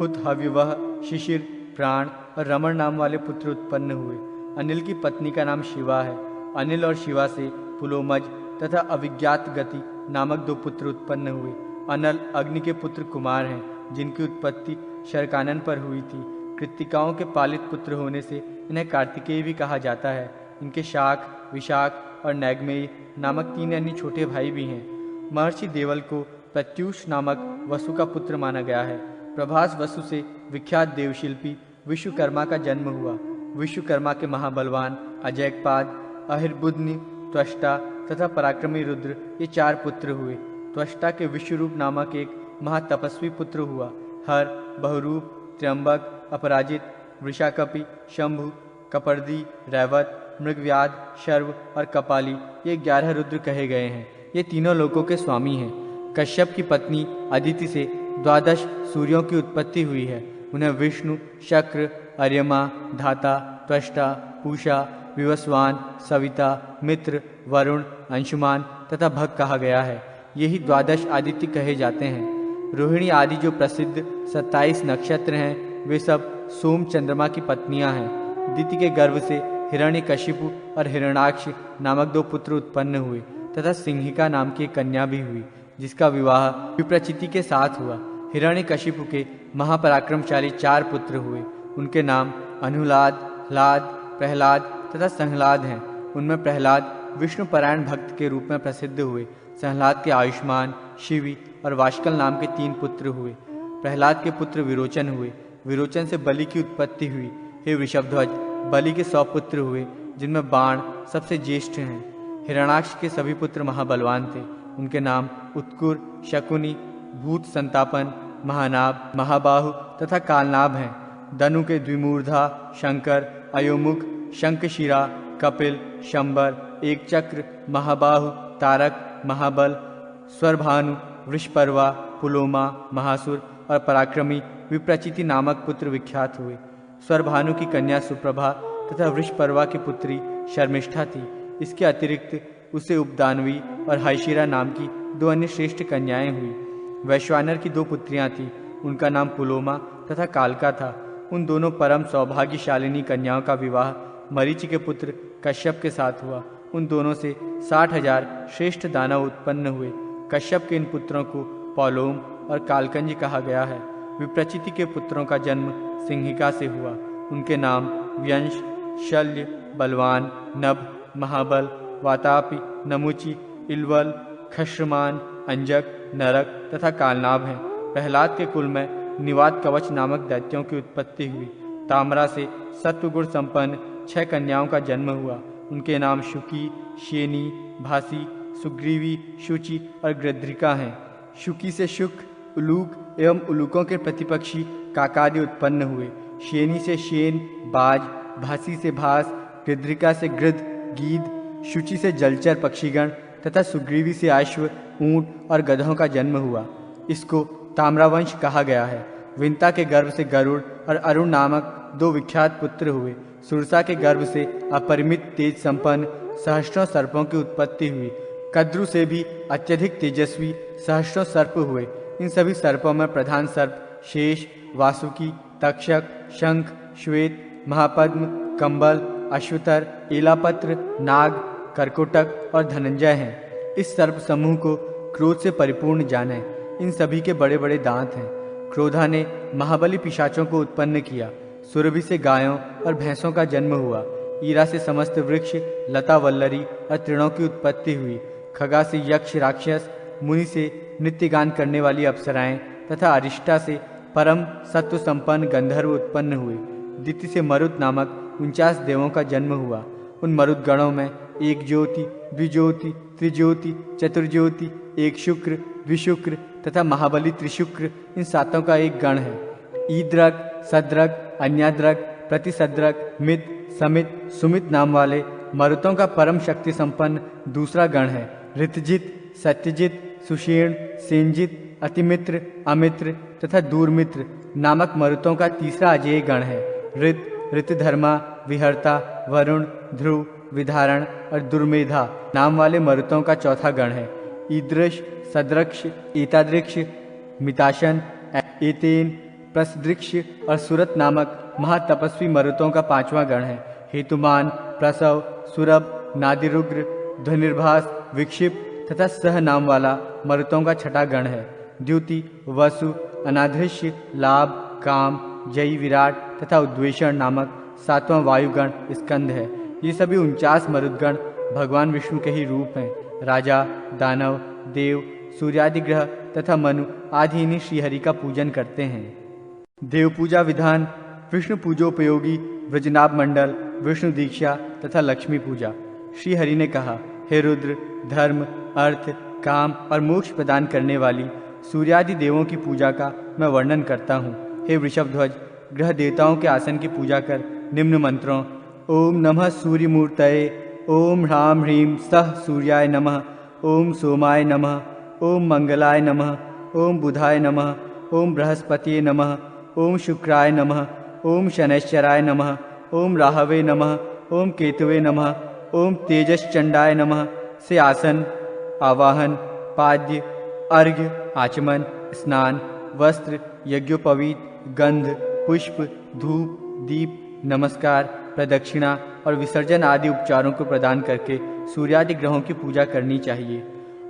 हुत, हव्यवह, शिशिर, प्राण और रमण नाम वाले पुत्र उत्पन्न हुए। अनिल की पत्नी का नाम शिवा है। अनिल और शिवा से पुलोमज तथा अविज्ञात गति नामक 2 पुत्र उत्पन्न हुए। अनल अग्नि के पुत्र कुमार हैं जिनकी उत्पत्ति शरकानन पर हुई थी। कृत्तिकाओं के पालित पुत्र होने से इन्हें कार्तिकेय भी कहा जाता है। इनके शाक, विशाख और नैगमेय नामक 3 अन्य छोटे भाई भी हैं। महर्षि देवल को प्रत्यूष नामक वसु का पुत्र माना गया है। प्रभास वसु से विख्यात देवशिल्पी विश्वकर्मा का जन्म हुआ। विश्वकर्मा के महाबलवान अजयपाद, अहिर्बुध्नि, त्वष्टा तथा पराक्रमी रुद्र ये 4 पुत्र हुए। त्वष्टा के विश्वरूप नामक एक महातपस्वी पुत्र हुआ। हर, बहुरूप, त्र्यंबक, अपराजित, वृषाकपि, शंभु, कपर्दी, रैवत, मृगव्याध, शर्व और कपाली ये 11 रुद्र कहे गए हैं। ये तीनों लोकों के स्वामी हैं। कश्यप की पत्नी अदिति से 12 सूर्यों की उत्पत्ति हुई है। उन्हें विष्णु, शक्र, अर्यमा, धाता, त्वष्टा, पूषा, विवस्वान, सविता, मित्र, वरुण, अंशुमान तथा भग कहा गया है। यही 12 आदित्य कहे जाते हैं। रोहिणी आदि जो प्रसिद्ध 27 नक्षत्र हैं वे सब सोम चंद्रमा की पत्नियां हैं। दिति के गर्भ से हिरण्यकशिपु और हिरण्याक्ष नामक 2 पुत्र उत्पन्न हुए तथा सिंहिका नाम की एक कन्या भी हुई जिसका विवाह विप्रचिति के साथ हुआ। हिरण्यकशिपु के महापराक्रमशाली 4 पुत्र हुए। उनके नाम अनुलाद, ह्लाद, प्रहलाद तथा संहलाद हैं। उनमें प्रहलाद विष्णुपरायण भक्त के रूप में प्रसिद्ध हुए। संहलाद के आयुष्मान, शिवी और वाष्कल नाम के 3 पुत्र हुए। प्रहलाद के पुत्र विरोचन हुए। विरोचन से बलि की उत्पत्ति हुई। हे वृषभध्वज, बलि के 100 पुत्र हुए जिनमें बाण सबसे ज्येष्ठ हैं। हिरण्याक्ष के सभी पुत्र महाबलवान थे। उनके नाम उत्कुर, शकुनी, भूत संतापन, महानाभ, महाबाहु तथा कालनाभ हैं। दनु के द्विमूर्धा, शंकर, अयोमुख, शंखशिरा, कपिल, शंबर, एक चक्र, महाबाहु, तारक, महाबल, स्वरभानु, वृषपर्वा, पुलोमा, महासुर और पराक्रमी विप्रचिति नामक पुत्र विख्यात हुए। स्वरभानु की कन्या सुप्रभा तथा वृषपर्वा की पुत्री शर्मिष्ठा थी। इसके अतिरिक्त उसे उपदानवी और हाइशिरा नाम की 2 अन्य श्रेष्ठ कन्याएं हुई। वैश्वानर की 2 पुत्रियां थीं। उनका नाम पुलोमा तथा कालका था। उन दोनों परम सौभाग्यशालिनी कन्याओं का विवाह मरीचि के पुत्र कश्यप के साथ हुआ। उन दोनों से 60,000 श्रेष्ठ दानव उत्पन्न हुए। कश्यप के इन पुत्रों को पौलोम और कालकंज कहा गया है। विप्रचिति के पुत्रों का जन्म सिंहिका से हुआ। उनके नाम व्यंश, शल्य, बलवान, नभ, महाबल, वातापि, नमुचि, इलवल, खश्रमान, अंजक, नरक तथा कालनाभ हैं। प्रहलाद के कुल में निवात कवच नामक दैत्यों की उत्पत्ति हुई। ताम्रा से सत्वगुण संपन्न 6 कन्याओं का जन्म हुआ। उनके नाम शुकी, शेनी, भासी, सुग्रीवी, शुचि और गृध्रिका हैं। शुकी से शुक, उलूक एवं उलूकों के प्रतिपक्षी काकादि उत्पन्न हुए। शेनी से शेन, बाज, भासी से भास, गृध्रिका से गृध, गीध, शुचि से जलचर पक्षीगण तथा सुग्रीवी से अश्व, ऊंट और गधों का जन्म हुआ। इसको ताम्रावंश कहा गया है। विंता के गर्भ से गरुड़ और अरुण नामक 2 विख्यात पुत्र हुए। सुरसा के गर्भ से अपरिमित तेज संपन्न सहस्त्रों सर्पों की उत्पत्ति हुई। कद्रु से भी अत्यधिक तेजस्वी सहस्त्रों सर्प हुए। इन सभी सर्पों में प्रधान सर्प शेष, वासुकी, तक्षक, शंख, श्वेत, महापद्म, कंबल, अश्वतर, एलापत्र, नाग, कर्कोटक और धनंजय हैं। इस सर्प समूह को क्रोध से परिपूर्ण जाने। इन सभी के बड़े बड़े दांत हैं। क्रोधा ने महाबली पिशाचों को उत्पन्न किया। सुरभि से गायों और भैंसों का जन्म हुआ। ईरा से समस्त वृक्ष, लता, वल्लरी और तृणों की उत्पत्ति हुई। खगा से यक्ष, राक्षस, मुनि से नृत्य गान करने वाली अप्सराएं तथा अरिष्टा से परम सत्व संपन्न गंधर्व उत्पन्न हुए। दिति से मरुत नामक 49 देवों का जन्म हुआ। उन मरुत गणों में एक ज्योति, द्विज्योति, त्रिज्योति, चतुर्ज्योति, एक शुक्र, द्विशुक्र तथा महाबली त्रिशुक्र, इन सातों का एक गण है। ईद्रक, सद्रक, अन्याद्रक, प्रतिसद्रक, मित, समित, सुमित नाम वाले मरुतों का परम शक्ति संपन्न दूसरा गण है। ऋतजित, सत्यजित, सुषेण, सेनजित, अतिमित्र, अमित्र तथा दूरमित्र नामक मरुतों का तीसरा अजेय गण है। ऋत, ऋतधर्मा, विहर्ता, वरुण, ध्रुव, विधारण और दुर्मेधा नाम वाले मरुतों का चौथा गण है। ईदृश, सदृक्ष, एतादृक्ष, मिताशन, एतेन, प्रसदृक्ष और सुरत नामक महातपस्वी मरुतों का पांचवां गण है। हेतुमान, प्रसव, सुरभ, नादिरुग्र, ध्वनिर्भास, विक्षिप्त तथा सह नाम वाला मरुतों का छठा गण है। द्युति, वसु, अनाधृश्य, लाभ, काम, जयी, विराट तथा उद्वेषण नामक सातवां वायुगण स्कंद है। ये सभी 49 मरुदगण भगवान विष्णु के ही रूप हैं। राजा, दानव, देव, सूर्यादि ग्रह तथा मनु आदि इन्हीं श्रीहरि का पूजन करते हैं। देव पूजा विधान: विष्णु पूजोपयोगी ब्रजनाभ मंडल, विष्णु दीक्षा तथा लक्ष्मी पूजा। श्रीहरि ने कहा, हे रुद्र, धर्म, अर्थ, काम और मोक्ष प्रदान करने वाली सूर्यादि देवों की पूजा का मैं वर्णन करता हूँ। हे वृषभध्वज, ग्रह देवताओं के आसन की पूजा कर निम्न मंत्रों: ओम नमः सूर्यमूर्तये, ओम ह्रां ह्रीं सः सूर्याय नमः, ओम सोमाय नमः, ओम मंगलाय नमः, ओम बुधाय नमः, ओम बृहस्पतिये नमः, ओम शुक्राय नमः, ओम शनैश्चराय नमः, ओम राहवे नमः, ओम केतवे नमः, ओम तेजश्चंडाय नमः से आसन, आवाहन, पाद्य, अर्घ्य, आचमन, स्नान, वस्त्र, यज्ञोपवीत, गंध, पुष्प, धूप, दीप, नमस्कार, प्रदक्षिणा और विसर्जन आदि उपचारों को प्रदान करके सूर्यादि ग्रहों की पूजा करनी चाहिए।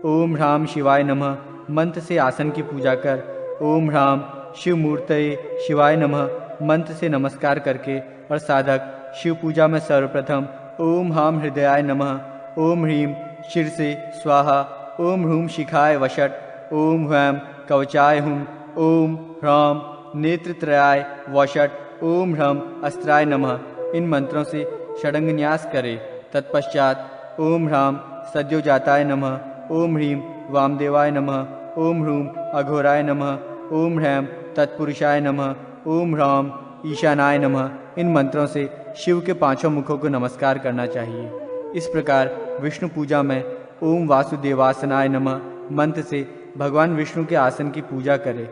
ओम ह्रां शिवाय नमः मंत्र से आसन की पूजा कर ओम ह्रां शिव मूर्तये शिवाय नमः मंत्र से नमस्कार करके और साधक शिव पूजा में सर्वप्रथम ओम ह्रां हृदयाय नमः, ओम ह्रीं शिरसे स्वाहा, ओम ह्रूं शिखाय वषट, ओम ह्वैं कवचाय हुं, ओम ह्रां नेत्रत्रयाय वषट, ओम ह्रम अस्त्राय नमः इन मंत्रों से षडंगन्यास करे। तत्पश्चात ओम ह्रां सद्योजाताय नमः, ओम ह्रीं वामदेवाय नमः, ओम ह्रूं अघोराय नमः, ओम ह्रैं तत्पुरुषाय नमः, ओम ह्रां ईशानाय नमः इन मंत्रों से शिव के पांचों मुखों को नमस्कार करना चाहिए। इस प्रकार विष्णु पूजा में ओम वासुदेवासनाय नमः मंत्र से भगवान विष्णु के आसन की पूजा करें।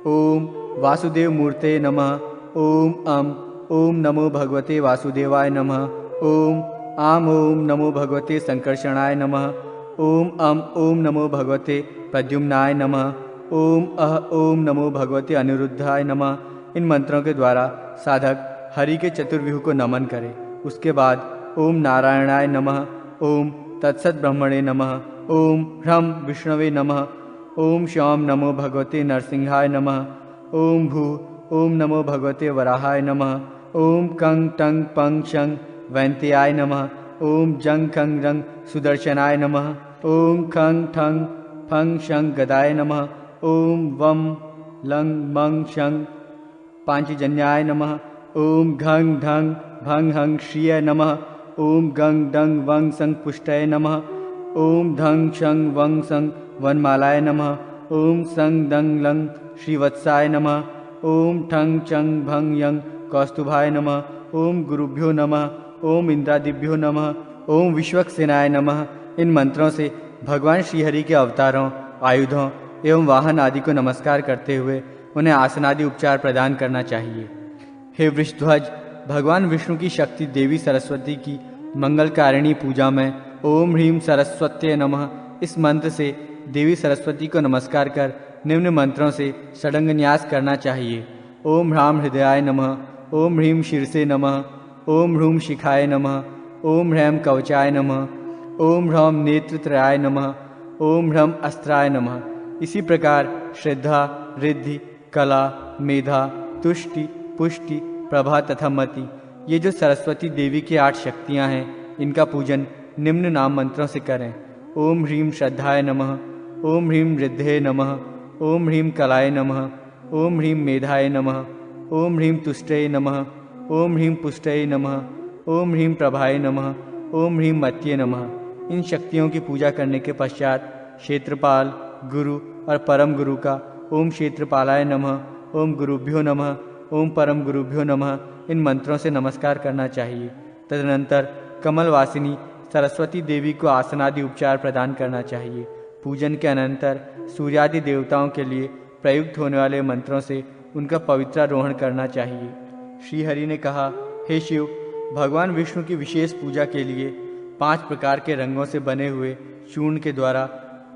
ओम वासुदेव मूर्ते नमः, ओम नमो भगवते वासुदेवाय नमः, ओम नमो भगवते संकर्षणाय नमः, ओम नमो भगवते प्रद्युम्नाय नमः, ओम नमो भगवते अनिरुद्धाय नमः इन मंत्रों के द्वारा साधक हरि के चतुर्व्यूह को नमन करे। उसके बाद ओम नारायणाय नमः, ओम तत्सत ब्रह्मणे नमः, ओम ह्रम विष्णवे नमः, ओम श्याम नमो भगवते नरसिंहाय नमः, ओम नमो भगवते वराहाय नमः, ओम कंग टंग पंग शंग वैन्त्याय नमः, ओम जंग खंग रंग सुदर्शनाय नमः, ओम खंग ठंग फंग शंग गदाय नमः, ओम वम लंग मंग शंग पांचजन्याय नमः, ओम घंग ढंग भंग हंग श्रिय नमः, ओम गंग डंग वंग संग पुष्टय नमः, ओम धंग शंग वंग संग वनमालाय नमः, ओम संग दंग लंग श्रीवत्साय नमः, ओम ठंग चंग भंग यंग कौस्तुभाय नमः, ओम गुरुभ्यो नमः, ओम इंद्रादिभ्यो नमः, ओम विश्वक्सेनाय नमः इन मंत्रों से भगवान श्रीहरि के अवतारों, आयुधों एवं वाहन आदि को नमस्कार करते हुए उन्हें आसनादि उपचार प्रदान करना चाहिए। हे वृषध्वज, भगवान विष्णु की शक्ति देवी सरस्वती की मंगलकारिणी पूजा में ओम ह्रीं सरस्वत्यै नमः इस मंत्र से देवी सरस्वती को नमस्कार कर निम्न मंत्रों से षडंगन्यास करना चाहिए। ओम ह्रां हृदयाय नमः, ओम ह्रीं शीर्षे नमः, ओम ह्रूं शिखाय नमः, ओम ह्रैं कवचाय नमः, ओम ह्रौं नेत्रत्रयाय नमः, ओम ह्रम अस्त्राय नमः। इसी प्रकार श्रद्धा, रिद्धि, कला, मेधा, तुष्टि, पुष्टि, प्रभा तथा मति ये जो सरस्वती देवी की 8 शक्तियाँ हैं, इनका पूजन निम्न नाम मंत्रों से करें। ओम ह्रीं श्रद्धाय नमः, ओम ह्रीं रिद्धे नमः, ओम ह्रीं कलाय नमः, ओम ह्रीं मेधाय नमः, ओम ह्रीं तुष्टये नमः, ओम ह्रीं पुष्टये नमः, ओम ह्रीं प्रभाय नमः, ओम ह्रीं मत्ये नमः। इन शक्तियों की पूजा करने के पश्चात क्षेत्रपाल, गुरु और परम गुरु का ओम क्षेत्रपालाय नमः, ओम गुरुभ्यो नमः, ओम परम गुरुभ्यो नमः इन मंत्रों से नमस्कार करना चाहिए। तदनंतर कमलवासिनी सरस्वती देवी को आसनादि उपचार प्रदान करना चाहिए। पूजन के अनंतर सूर्यादि देवताओं के लिए प्रयुक्त होने वाले मंत्रों से उनका पवित्रारोहण करना चाहिए। श्री हरि ने कहा, हे शिव, भगवान विष्णु की विशेष पूजा के लिए 5 प्रकार के रंगों से बने हुए चूर्ण के द्वारा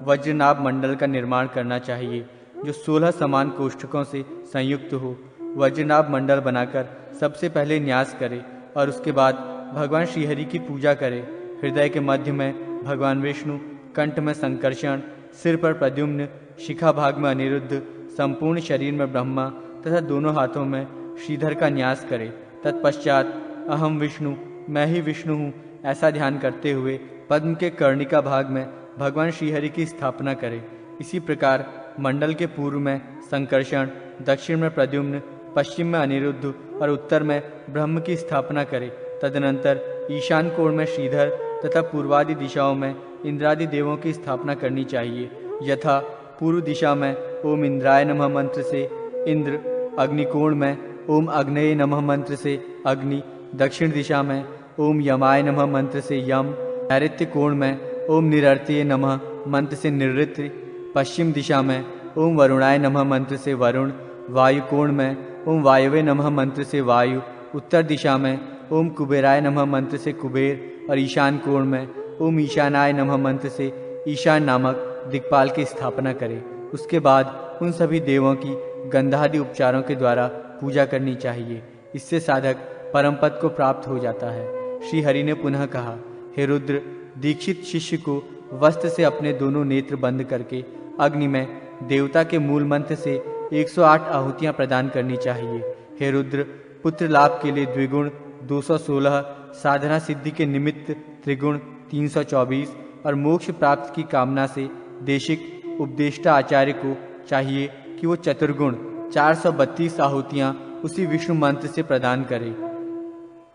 वज्रनाभ मंडल का निर्माण करना चाहिए, जो 16 समान कोष्ठकों से संयुक्त हो। वज्रनाभ मंडल बनाकर सबसे पहले न्यास करे और उसके बाद भगवान श्रीहरि की पूजा करे। हृदय के मध्य में भगवान विष्णु, कंठ में संकर्षण, सिर पर प्रद्युम्न, शिखा भाग में अनिरुद्ध, संपूर्ण शरीर में ब्रह्मा तथा दोनों हाथों में श्रीधर का न्यास करे। तत्पश्चात अहम विष्णु, मैं ही विष्णु हूँ, ऐसा ध्यान करते हुए पद्म के कर्णिका भाग में भगवान श्रीहरि की स्थापना करे। इसी प्रकार मंडल के पूर्व में संकर्षण, दक्षिण में प्रद्युम्न, पश्चिम में अनिरुद्ध और उत्तर में ब्रह्म की स्थापना करे। तदनंतर ईशान कोण में श्रीधर तथा पूर्वादि दिशाओं में इंद्रादि देवों की स्थापना करनी चाहिए। यथा पूर्व दिशा में ओम इंद्राय नमः मंत्र से इंद्र, अग्निकोण में ओम अग्नेय नमः मंत्र से अग्नि, दक्षिण दिशा में ओम यमाय नमः मंत्र से यम, नैऋत्य कोण में ओम निरृतये नमः मंत्र से निरृत्य, पश्चिम दिशा में ओम वरुणाय नमः मंत्र से वरुण, वायु कोण में ओम वायवे नमः मंत्र से वायु, उत्तर दिशा में ओम कुबेराय नमः मंत्र से कुबेर और ईशान कोण में ओम ईशानाय नमः मंत्र से ईशान नामक दिक्पाल की स्थापना करें। उसके बाद उन सभी देवों की गंधादि उपचारों के द्वारा पूजा करनी चाहिए। इससे साधक परम पद को प्राप्त हो जाता है। श्री हरि ने पुनः कहा, हे रुद्र, दीक्षित शिष्य को वस्त्र से अपने दोनों नेत्र बंद करके अग्नि में देवता के मूल मंत्र से 108 आहुतियां प्रदान करनी चाहिए। हे रुद्र, पुत्र लाभ के लिए द्विगुण 216, साधना सिद्धि के निमित्त त्रिगुण 324 और मोक्ष प्राप्ति की कामना से देशिक उपदेष्टा आचार्य को चाहिए कि वो चतुर्गुण 432 आहुतियां उसी विष्णु मंत्र से प्रदान करे।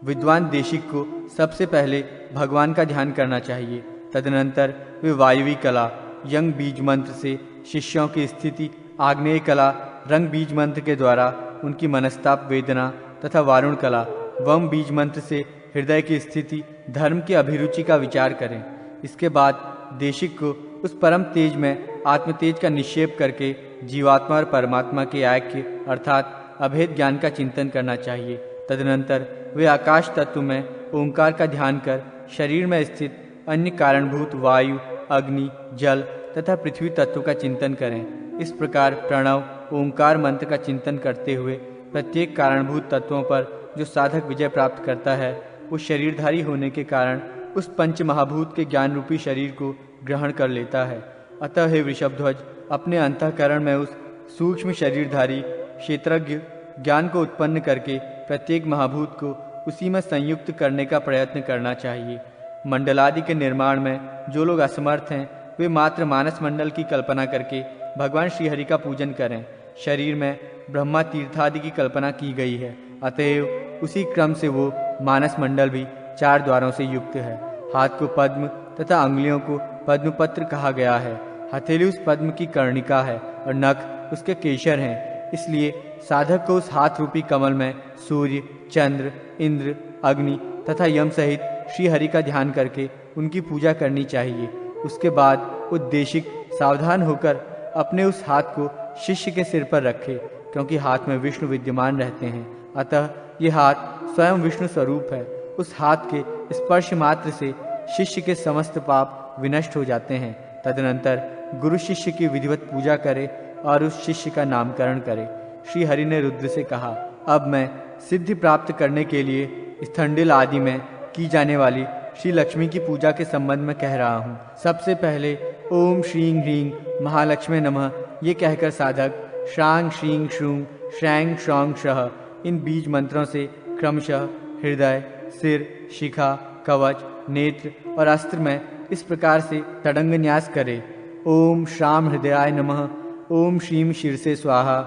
विद्वान देशिक को सबसे पहले भगवान का ध्यान करना चाहिए। तदनंतर वे वायवी कला यंग बीज मंत्र से शिष्यों की स्थिति, आग्नेय कला रंग बीज मंत्र के द्वारा उनकी मनस्ताप वेदना तथा वारुण कला वम बीज मंत्र से हृदय की स्थिति, धर्म की अभिरुचि का विचार करें। इसके बाद देशिक को उस परम तेज में आत्म तेज का निक्षेप करके जीवात्मा और परमात्मा के ऐक्य अर्थात अभेद ज्ञान का चिंतन करना चाहिए। तदनंतर वे आकाश तत्व में ओंकार का ध्यान कर शरीर में स्थित अन्य कारणभूत वायु, अग्नि, जल तथा पृथ्वी तत्व का चिंतन करें। इस प्रकार प्रणव ओंकार मंत्र का चिंतन करते हुए प्रत्येक कारणभूत तत्वों पर जो साधक विजय प्राप्त करता है, वो शरीरधारी होने के कारण उस पंच महाभूत के ज्ञान रूपी शरीर को ग्रहण कर लेता है। अतः हे वृषभध्वज, अपने अंतःकरण में उस सूक्ष्म शरीरधारी क्षेत्रज्ञ ज्ञान को उत्पन्न करके प्रत्येक महाभूत को उसी में संयुक्त करने का प्रयत्न करना चाहिए। मंडलादि के निर्माण में जो लोग असमर्थ हैं, वे मात्र मानस मंडल की कल्पना करके भगवान श्रीहरि का पूजन करें। शरीर में ब्रह्मा तीर्थादि की कल्पना की गई है, अतएव उसी क्रम से वो मानस मंडल भी 4 द्वारों से युक्त है। हाथ को पद्म तथा अंगुलियों को पद्मपत्र कहा गया है। हथेली उस पद्म की कर्णिका है और नख उसके केशर हैं। इसलिए साधक को उस हाथ रूपी कमल में सूर्य, चंद्र, इंद्र, अग्नि तथा यम सहित श्री हरि का ध्यान करके उनकी पूजा करनी चाहिए। उसके बाद उद्देशिक सावधान होकर अपने उस हाथ को शिष्य के सिर पर रखे, क्योंकि हाथ में विष्णु विद्यमान रहते हैं। अतः ये हाथ स्वयं विष्णु स्वरूप है। उस हाथ के स्पर्श मात्र से शिष्य के समस्त पाप विनष्ट हो जाते हैं। तदनंतर गुरु शिष्य की विधिवत पूजा करे और उस शिष्य का नामकरण करे। श्री हरि ने रुद्र से कहा, अब मैं सिद्धि प्राप्त करने के लिए स्थंडिल आदि में की जाने वाली श्री लक्ष्मी की पूजा के संबंध में कह रहा हूँ। सबसे पहले ओम श्रीं ह्रीं महालक्ष्मी नमः ये कहकर साधक श्रांग श्रीं श्रूं श्रैंग श्रौंग शः इन बीज मंत्रों से क्रमशः हृदय, सिर, शिखा, कवच, नेत्र और अस्त्र में इस प्रकार से तड़ंग न्यास करे। ओम श्राम हृदयाय नमः, ओम श्रीं शीर्षे स्वाहा,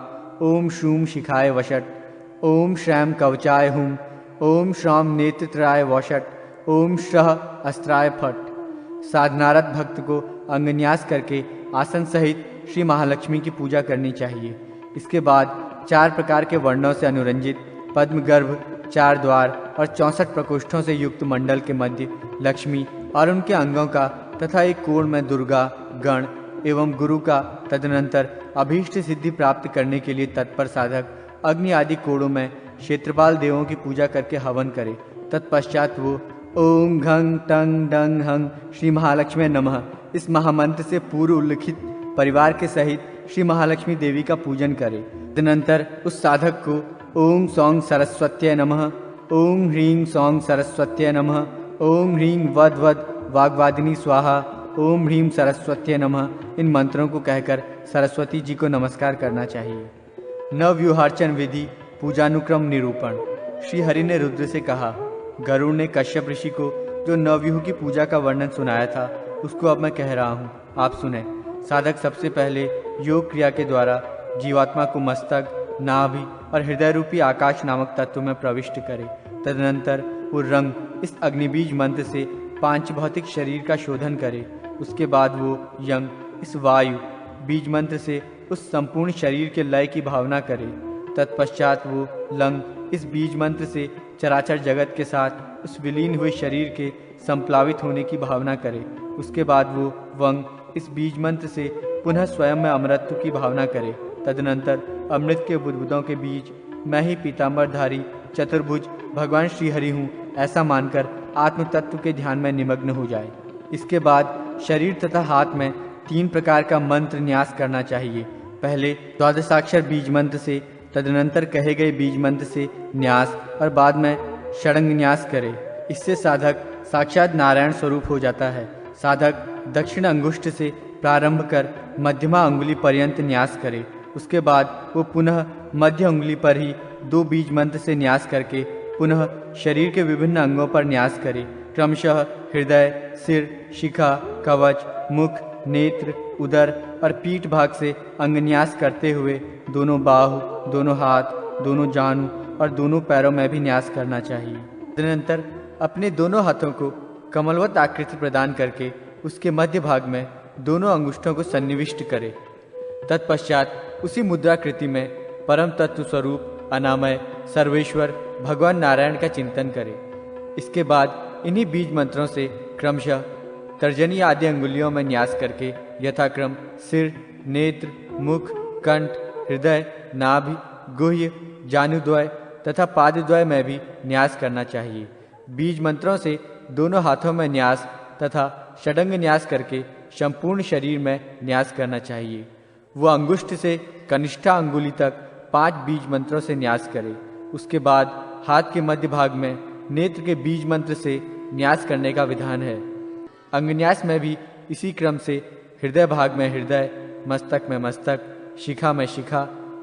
ओम श्रूं शिखाय वषट, ओम श्रैम कवचाय हुम, ओम श्राम नेत्रत्राय वषट, ओम श्रः अस्त्राय फट। साधनारत भक्त को अंगन्यास करके आसन सहित श्री महालक्ष्मी की पूजा करनी चाहिए। इसके बाद 4 प्रकार के वर्णों से अनुरंजित पद्म गर्भ, 4 द्वार और 64 प्रकोष्ठों से युक्त मंडल के मध्य लक्ष्मी और उनके अंगों का तथा एक कोण में दुर्गा, गण एवं गुरु का, तदनंतर अभीष्ट सिद्धि प्राप्त करने के लिए तत्पर साधक अग्नि आदि कोणों में क्षेत्रपाल देवों की पूजा करके हवन करे। तत्पश्चात वो ओम घं टंग डंग हंग श्री महालक्ष्मी नमः इस महामंत्र से पूर्व उल्लिखित परिवार के सहित श्री महालक्ष्मी देवी का पूजन करे। तदनंतर उस साधक को ओम सौंग सरस्वत्यै नमः, ओम ह्रीं सौंग सरस्वत्यै नमः, ओम ह्रीं वद वद वाग्वादिनी स्वाहा, ओम ह्रीं सरस्वत्यै नमः इन मंत्रों को कहकर सरस्वती जी को नमस्कार करना चाहिए। नवव्यूहार्चन विधि पूजानुक्रम निरूपण। श्री हरि ने रुद्र से कहा, गरुड़ ने कश्यप ऋषि को जो नवव्यूह की पूजा का वर्णन सुनाया था उसको अब मैं कह रहा हूँ, आप सुने। साधक सबसे पहले योग क्रिया के द्वारा जीवात्मा को मस्तक, नाभि और हृदय रूपी आकाश नामक तत्व में प्रविष्ट करे। तदनंतर वो रंग इस अग्निबीज मंत्र से 5 भौतिक शरीर का शोधन करे। उसके बाद वो यंग इस वायु बीज मंत्र से उस संपूर्ण शरीर के लय की भावना करे। तत्पश्चात वो लंग इस बीज मंत्र से चराचर जगत के साथ उस विलीन हुए शरीर के संप्लावित होने की भावना करे। उसके बाद वो वंग इस बीज मंत्र से पुनः स्वयं में अमरत्व की भावना करे। तदनंतर अमृत के बुदबुदों के बीज मैं ही पीताम्बरधारी चतुर्भुज भगवान श्रीहरि हूँ ऐसा मानकर आत्म तत्व के ध्यान में निमग्न हो जाए। इसके बाद शरीर तथा हाथ में 3 प्रकार का मंत्र न्यास करना चाहिए। पहले 12 बीज मंत्र से, तदनंतर कहे गए बीज मंत्र से न्यास और बाद में षडंग न्यास करे। इससे साधक साक्षात नारायण स्वरूप हो जाता है। साधक दक्षिण अंगुष्ठ से प्रारंभ कर मध्यमा अंगुली पर्यंत न्यास करे। उसके बाद वो पुनः मध्य अंगुली पर ही 2 बीज मंत्र से न्यास करके पुनः शरीर के विभिन्न अंगों पर न्यास करे। क्रमशः हृदय, सिर, शिखा, कवच, मुख, नेत्र, उदर और पीठ भाग से अंगन्यास करते हुए दोनों बाहु, दोनों हाथ, दोनों जानु और दोनों पैरों में भी न्यास करना चाहिए। तदनंतर अपने दोनों हाथों को कमलवत आकृति प्रदान करके उसके मध्य भाग में दोनों अंगुष्ठों को सन्निविष्ट करे। तत्पश्चात उसी मुद्राकृति में परम तत्व स्वरूप अनामय सर्वेश्वर भगवान नारायण का चिंतन करे। इसके बाद इन्हीं बीज मंत्रों से क्रमशः तर्जनी आदि अंगुलियों में न्यास करके यथाक्रम सिर, नेत्र, मुख, कंठ, हृदय, नाभि, गुह्य, जानुद्वय तथा पादद्वय में भी न्यास करना चाहिए। बीज मंत्रों से दोनों हाथों में न्यास तथा षडंग न्यास करके संपूर्ण शरीर में न्यास करना चाहिए। वो अंगुष्ठ से कनिष्ठा अंगुली तक 5 बीज मंत्रों से न्यास करे। उसके बाद हाथ के मध्य भाग में नेत्र के बीज मंत्र से न्यास करने का विधान है। अंगन्यास में भी इसी क्रम से हृदय भाग में हृदय, मस्तक में मस्तक, शिखा में शिखा,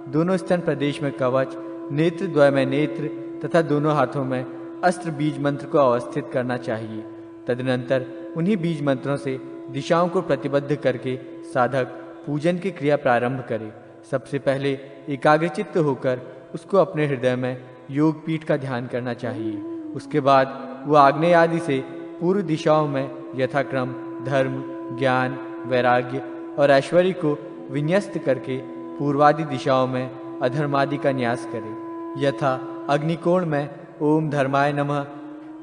दोनों स्तन प्रदेश में कवच, नेत्र द्वय में नेत्र तथा दोनों हाथों में अस्त्र बीज मंत्र को अवस्थित करना चाहिए। तदनंतर उन्हीं बीज मंत्रों से दिशाओं को प्रतिबद्ध करके साधक पूजन की क्रिया प्रारंभ करे। सबसे पहले एकाग्रचित्त होकर उसको अपने हृदय में योग पीठ का ध्यान करना चाहिए। उसके बाद वो आग्नेय आदि से पूर्व दिशाओं में यथाक्रम धर्म, ज्ञान, वैराग्य और ऐश्वर्य को विन्यस्त करके पूर्वादि दिशाओं में अधर्मादि का न्यास करे। यथा अग्निकोण में ओम धर्माय नमः,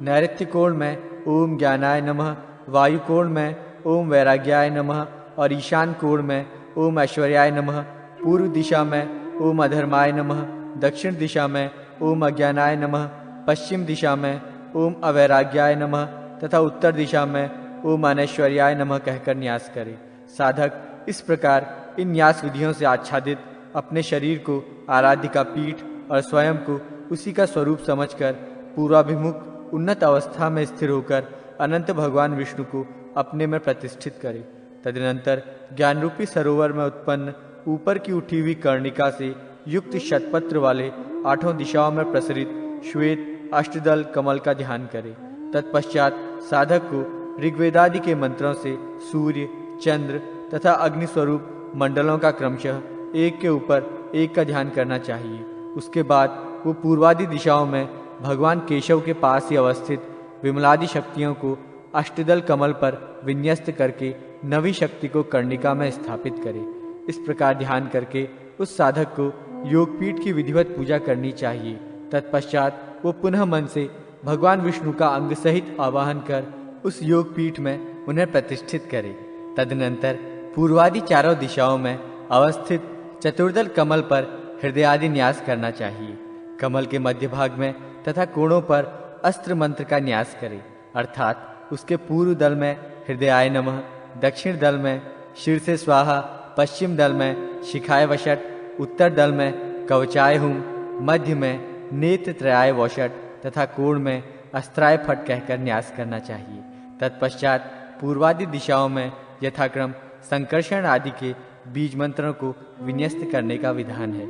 नैऋत्य कोण में ओम ज्ञानाय नमः, वायु कोण में ओम वैराग्याय नमः और ईशान कोण में ओम ऐश्वर्याय नमः। पूर्व दिशा में ओम अधर्माय नमः, दक्षिण दिशा में ओम अज्ञानाय नमः, पश्चिम दिशा में ओम अवैराग्याय नमः तथा उत्तर दिशा में ओम अनैश्वर्याय नमः कहकर न्यास करे। साधक इस प्रकार इन न्यास विधियों से आच्छादित अपने शरीर को आराध्य का पीठ और स्वयं को उसी का स्वरूप समझकर पूर्वाभिमुख उन्नत अवस्था में स्थिर होकर अनंत भगवान विष्णु को अपने में प्रतिष्ठित करे। तदनंतर ज्ञान रूपी सरोवर में उत्पन्न ऊपर की उठी हुई कर्णिका से युक्त शतपत्र वाले 8 दिशाओं में प्रसरित श्वेत अष्टदल कमल का ध्यान करे। तत्पश्चात साधक को ऋग्वेदादि के मंत्रों से सूर्य, चंद्र तथा अग्नि स्वरूप मंडलों का क्रमशः एक के ऊपर एक का ध्यान करना चाहिए। उसके बाद वो पूर्वादि दिशाओं में भगवान केशव के पास ही अवस्थित विमलादि शक्तियों को अष्टदल कमल पर विन्यस्त करके नवी शक्ति को कर्णिका में स्थापित करे। इस प्रकार ध्यान करके उस साधक को योगपीठ की विधिवत पूजा करनी चाहिए। तत्पश्चात वो पुनः मन से भगवान विष्णु का अंग सहित आवाहन कर उस योगपीठ में उन्हें प्रतिष्ठित करे। तदनंतर पूर्वादि चारों दिशाओं में अवस्थित चतुर्दल कमल पर हृदयादि न्यास करना चाहिए। कमल के मध्य भाग में तथा कोणों पर अस्त्र मंत्र का न्यास करे, अर्थात उसके पूर्व दल में हृदयाय नमः, दक्षिण दल में शीर्षे स्वाहा, पश्चिम दल में शिखाय वषट, उत्तर दल में कवचाय हुम, मध्य में नेत्र त्रयाय वषट तथा कोण में अस्त्राय फट कहकर न्यास करना चाहिए। तत्पश्चात पूर्वादि दिशाओं में यथाक्रम संकर्षण आदि के बीज मंत्रों को विन्यस्त करने का विधान है।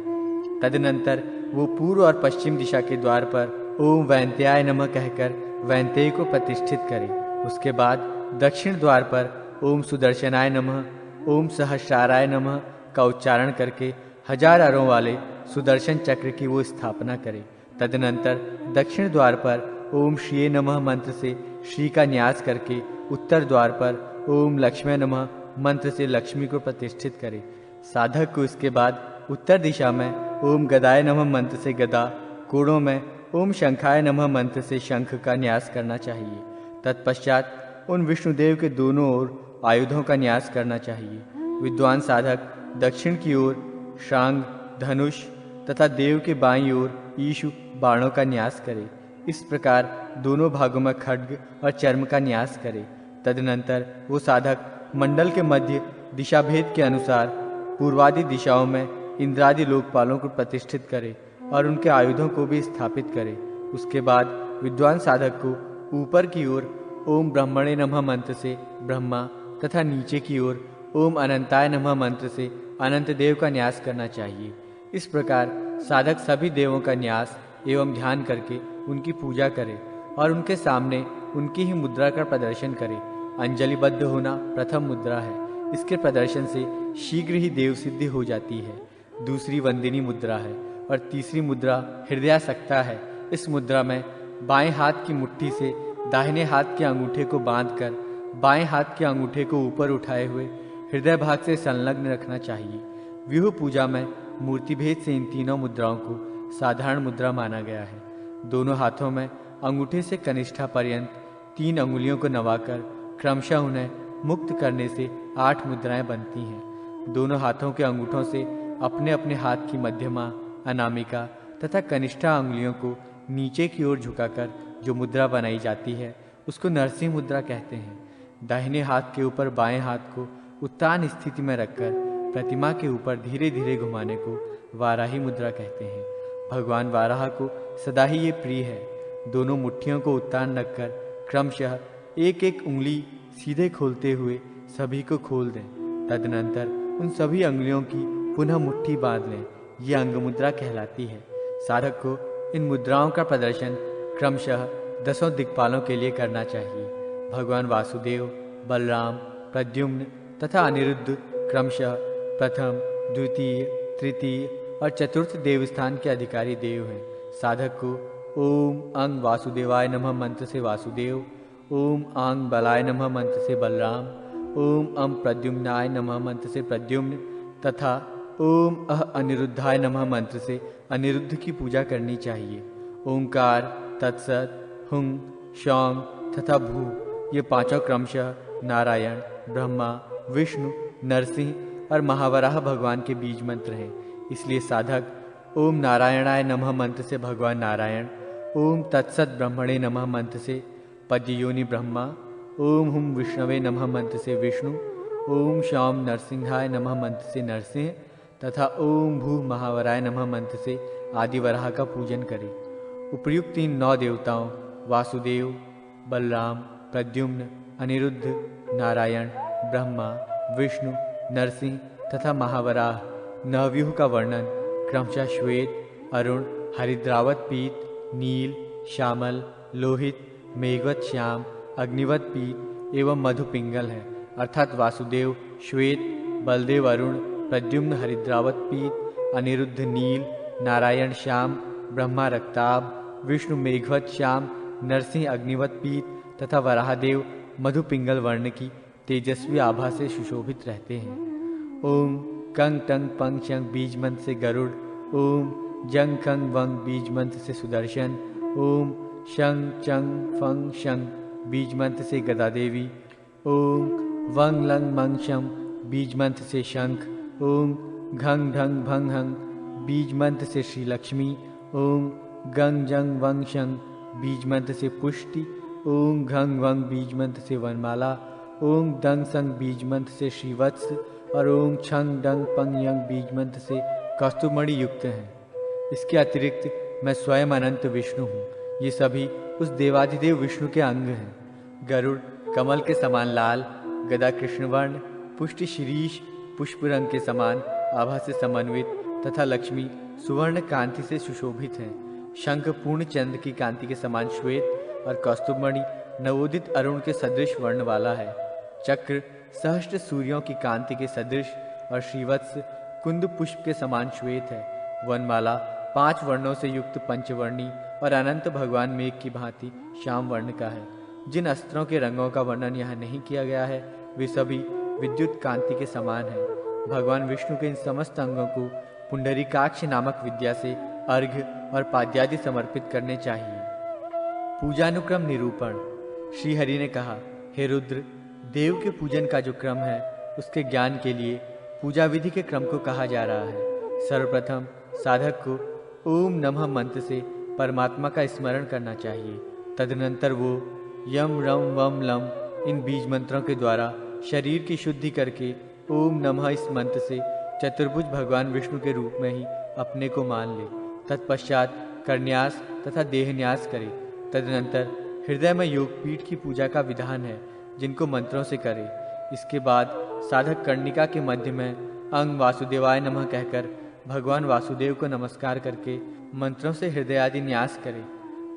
तदनंतर वो पूर्व और पश्चिम दिशा के द्वार पर ओम वैंत्याय नमः कहकर वैंतेय को प्रतिष्ठित करे। उसके बाद दक्षिण द्वार पर ओम सुदर्शनाय नमः, ओम सहस्राराय नमः का उच्चारण करके 1000 अरों वाले सुदर्शन चक्र की वो स्थापना करे। तदनंतर दक्षिण द्वार पर ओम श्रीये नमः मंत्र से श्री का न्यास करके उत्तर द्वार पर ओम लक्ष्मी नमः मंत्र से लक्ष्मी को प्रतिष्ठित करे। साधक को इसके बाद उत्तर दिशा में ओम गदाय नमः मंत्र से गदा, कोणों में ओम शंखाय नमः मंत्र से शंख का न्यास करना चाहिए। तत्पश्चात उन विष्णुदेव के दोनों ओर आयुधों का न्यास करना चाहिए। विद्वान साधक दक्षिण की ओर शांग, धनुष तथा देव के बाईं ओर ईशु बाणों का न्यास करे। इस प्रकार दोनों भागों में खड्ग और चर्म का न्यास करे। तदनंतर वो साधक मंडल के मध्य दिशाभेद के अनुसार पूर्वादि दिशाओं में इंद्रादि लोकपालों को प्रतिष्ठित करे और उनके आयुधों को भी स्थापित करे। उसके बाद विद्वान साधक को ऊपर की ओर ओम ब्रह्मणे नमः मंत्र से ब्रह्मा तथा नीचे की ओर ओम अनंताय नमः मंत्र से अनंत देव का न्यास करना चाहिए। इस प्रकार साधक सभी देवों का न्यास एवं ध्यान करके उनकी पूजा करे और उनके सामने उनकी ही मुद्रा का प्रदर्शन करे। अंजलिबद्ध होना प्रथम मुद्रा है। इसके प्रदर्शन से शीघ्र ही देव सिद्धि हो जाती है। दूसरी वंदिनी मुद्रा है और तीसरी मुद्रा हृदयासक्ता है। इस मुद्रा में बाएं हाथ की मुट्ठी से दाहिने हाथ के अंगूठे को बांधकर बाएं हाथ के अंगूठे को ऊपर उठाए हुए हृदय भाग से संलग्न रखना चाहिए। व्यूह पूजा में मूर्ति भेद से इन तीनों मुद्राओं को साधारण मुद्रा माना गया है। दोनों हाथों में अंगूठे से कनिष्ठा पर्यंत 3 अंगुलियों को नवाकर क्रमशः उन्हें मुक्त करने से 8 मुद्राएं बनती हैं। दोनों हाथों के अंगूठों से अपने अपने हाथ की मध्यमा, अनामिका तथा कनिष्ठा अंगुलियों को नीचे की ओर झुकाकर जो मुद्रा बनाई जाती है उसको नरसिंह मुद्रा कहते हैं। दाहिने हाथ के ऊपर बाएं हाथ को उत्तान स्थिति में रखकर प्रतिमा के ऊपर धीरे धीरे घुमाने को वाराही मुद्रा कहते हैं। भगवान वाराह को सदा ही ये प्रिय है। दोनों मुट्ठियों को उत्तान रखकर क्रमशः एक एक उंगली सीधे खोलते हुए सभी को खोल दें। तदनंतर उन सभी अंगुलियों की पुनः मुट्ठी बांध लें। ये अंग मुद्रा कहलाती है। साधक को इन मुद्राओं का प्रदर्शन क्रमशः 10 दिक्पालों के लिए करना चाहिए। भगवान वासुदेव, बलराम, प्रद्युम्न तथा अनिरुद्ध क्रमशः प्रथम, द्वितीय, तृतीय और चतुर्थ देवस्थान के अधिकारी देव हैं। साधक को ओम अंग वासुदेवाय नमः मंत्र से वासुदेव, ओम आंग बलाय नमः मंत्र से बलराम, ओम अम प्रद्युम्नाय नमः मंत्र से प्रद्युम्न तथा ओम अनिरुद्धाय नमः मंत्र से अनिरुद्ध की पूजा करनी चाहिए। ओंकार, तत्सत, हुंग, शौंग तथा भू ये पांचों क्रमशः नारायण, ब्रह्मा, विष्णु, नरसिंह और महावराह भगवान के बीज मंत्र हैं। इसलिए साधक ओम नारायणाय नमः मंत्र से भगवान नारायण, ओम तत्सत ब्रह्मणे नमः मंत्र से पद्ययोनि ब्रह्मा, ओम हुम विष्णवे नमः मंत्र से विष्णु, ओम शाम नरसिंहाय नमः मंत्र से नरसिंह तथा ओम भू महावराय नमः मंत्र से आदिवराह का पूजन करें। उपर्युक्त इन 9 देवताओं वासुदेव, बलराम, प्रद्युम्न, अनिरुद्ध, नारायण, ब्रह्मा, विष्णु, नरसिंह तथा महावराह नवव्यूह का वर्णन क्रमशः श्वेत, अरुण, हरिद्रावत पीत, नील, श्यामल, लोहित, मेघवत श्याम, अग्निवत पीत एवं मधुपिंगल है। अर्थात वासुदेव श्वेत, बलदेव अरुण, प्रद्युम्न हरिद्रावत पीत, अनिरुद्ध नील, नारायण श्याम, ब्रह्मा रक्ताभ, विष्णु मेघवत श्याम, नरसिंह अग्निवत पीत तथा वराहदेव मधु पिंगल वर्ण की तेजस्वी आभा से सुशोभित रहते हैं। ओम कंग टंग पंग शंग बीज मंत्र से गरुड़। ओम जंग खंग वंग बीज मंत्र से सुदर्शन। ओम शंग चंग फंग शंग बीज मंत्र से गदा देवी। ओम वंग लंग मंग शम बीज मंत्र से शंख। ओम घंग ढंग भंग हंग बीज मंत्र से श्री लक्ष्मी। ओम गंग जंग वंग शंग बीज मंत्र से पुष्टि। ओम घंग वंग बीज मंत्र से वनमाला। ओम दंग संग बीज मंत्र से श्रीवत्स और ओम छंग डंग पंग यंग बीज मंत्र से कस्तुमणि युक्त हैं। इसके अतिरिक्त मैं स्वयं अनंत विष्णु हूँ। ये सभी उस देवाधिदेव विष्णु के अंग हैं। गरुड़ कमल के समान लाल, गदा कृष्णवर्ण, पुष्टि शिरीष पुष्प रंग के समान आभा से समन्वित तथा लक्ष्मी सुवर्ण कांति से सुशोभित हैं। शंख पूर्ण चंद्र की कांति के समान श्वेत और कौस्तुभमणि नवोदित अरुण के सदृश वर्ण वाला है। चक्र सहस्त्र सूर्यों की कांति के सदृश और श्रीवत्स कुंद पुष्प के समान श्वेत है। वनमाला 5 वर्णों से युक्त पंचवर्णी और अनंत भगवान मेघ की भांति श्याम वर्ण का है। जिन अस्त्रों के रंगों का वर्णन यहाँ नहीं किया गया है वे सभी विद्युत कांति के समान हैं। भगवान विष्णु के इन समस्त अंगों को पुंडरीकाक्ष नामक विद्या से अर्घ्य और पाद्यादि समर्पित करने चाहिए। पूजानुक्रम निरूपण। श्री हरि ने कहा, हे रुद्र, देव के पूजन का जो क्रम है उसके ज्ञान के लिए पूजा विधि के क्रम को कहा जा रहा है। सर्वप्रथम साधक को ओम नमः मंत्र से परमात्मा का स्मरण करना चाहिए। तदनंतर वो यम रम वम लम इन बीज मंत्रों के द्वारा शरीर की शुद्धि करके ओम नमः इस मंत्र से चतुर्भुज भगवान विष्णु के रूप में ही अपने को मान ले। तत्पश्चात करन्यास तथा देहन्यास करे। तदनंतर हृदय में योगपीठ की पूजा का विधान है जिनको मंत्रों से करे। इसके बाद साधक कर्णिका के मध्य में अंग वासुदेवाय नमः कहकर भगवान वासुदेव को नमस्कार करके मंत्रों से हृदय आदि न्यास करे।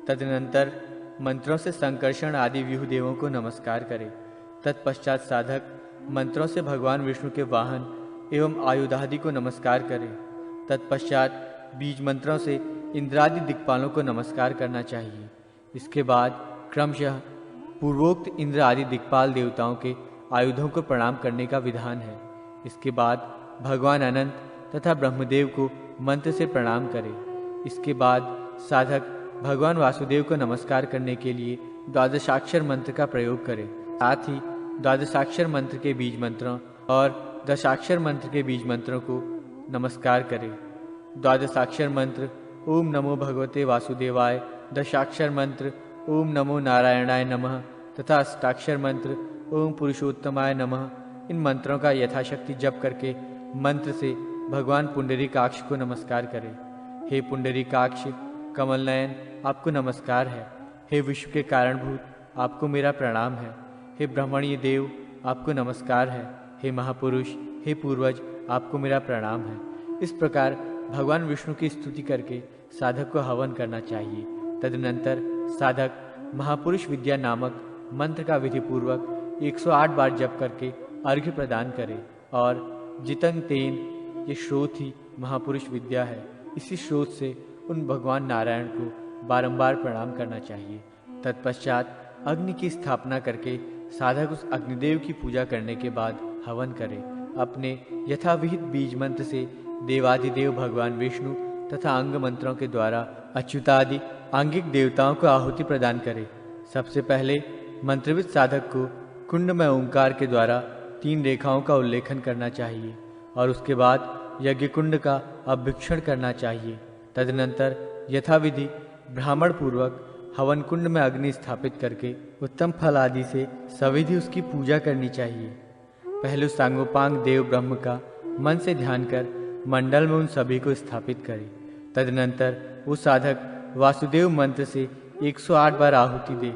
तदनंतर मंत्रों से संकर्षण आदि व्यूह देवों को नमस्कार करे। तत्पश्चात साधक मंत्रों से भगवान विष्णु के वाहन एवं आयुधादि को नमस्कार करे। तत्पश्चात बीज मंत्रों से इंद्रादि दिक्पालों को नमस्कार करना चाहिए। इसके बाद क्रमशः पूर्वोक्त इंद्र आदि दिक्पाल देवताओं के आयुधों को प्रणाम करने का विधान है। इसके बाद भगवान अनंत तथा ब्रह्मदेव को मंत्र से प्रणाम करे। इसके बाद साधक भगवान वासुदेव को नमस्कार करने के लिए द्वादशाक्षर मंत्र का प्रयोग करे। साथ ही द्वादशाक्षर मंत्र के बीज मंत्रों और दशाक्षर मंत्र के बीज मंत्रों को नमस्कार करे। द्वादशाक्षर मंत्र ओम नमो भगवते वासुदेवाय, दशाक्षर मंत्र ओम नमो नारायणाय नमः तथा अष्टाक्षर मंत्र ओम पुरुषोत्तमाय नमः। इन मंत्रों का यथाशक्ति जप करके मंत्र से भगवान पुंडरीकाक्ष को नमस्कार करें। हे पुंडरीकाक्ष कमल नयन, आपको नमस्कार है। हे विश्व के कारणभूत, आपको मेरा प्रणाम है। हे ब्रह्मणीय देव, आपको नमस्कार है। हे महापुरुष, हे पूर्वज, आपको मेरा प्रणाम है। इस प्रकार भगवान विष्णु की स्तुति करके साधक को हवन करना चाहिए। तदनंतर साधक महापुरुष विद्या नामक मंत्र का विधि पूर्वक 108 बार जप करके अर्घ्य प्रदान करे। और जितंग तेन, ये स्रोत ही महापुरुष विद्या है। इसी स्रोत से उन भगवान नारायण को बारंबार प्रणाम करना चाहिए। तत्पश्चात अग्नि की स्थापना करके साधक उस अग्निदेव की पूजा करने के बाद हवन करे। अपने यथाविहित बीज मंत्र से देवादिदेव भगवान विष्णु तथा अंग मंत्रों के द्वारा अच्युतादि आंगिक देवताओं को आहुति प्रदान करे। सबसे पहले मंत्रविद साधक को कुंड में ओंकार के द्वारा 3 रेखाओं का उल्लेखन करना चाहिए और उसके बाद यज्ञ कुंड का अभ्यक्षण करना चाहिए। तदनंतर यथाविधि ब्राह्मण पूर्वक हवन कुंड में अग्नि स्थापित करके उत्तम फल आदि से सविधि उसकी पूजा करनी चाहिए। पहले सांगोपांग देव ब्रह्म का मन से ध्यान कर मंडल में उन सभी को स्थापित करे। तदनंतर वो साधक वासुदेव मंत्र से 108 बार आहुति दे।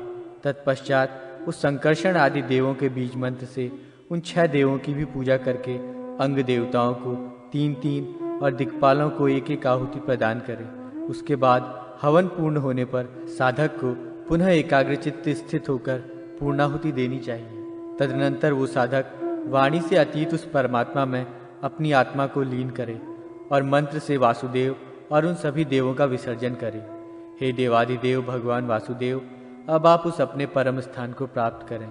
तत्पश्चात उस संकर्षण आदि देवों के बीज मंत्र से उन 6 देवों की भी पूजा करके अंग देवताओं को 3-3 और दिक्पालों को 1-1 आहुति प्रदान करे। उसके बाद हवन पूर्ण होने पर साधक को पुनः एकाग्रचित्त स्थित होकर पूर्णाहुति देनी चाहिए। तदनंतर वो साधक वाणी से अतीत उस परमात्मा में अपनी आत्मा को लीन करे और मंत्र से वासुदेव और उन सभी देवों का विसर्जन करे। हे देवादिदेव भगवान वासुदेव, अब आप उस अपने परम स्थान को प्राप्त करें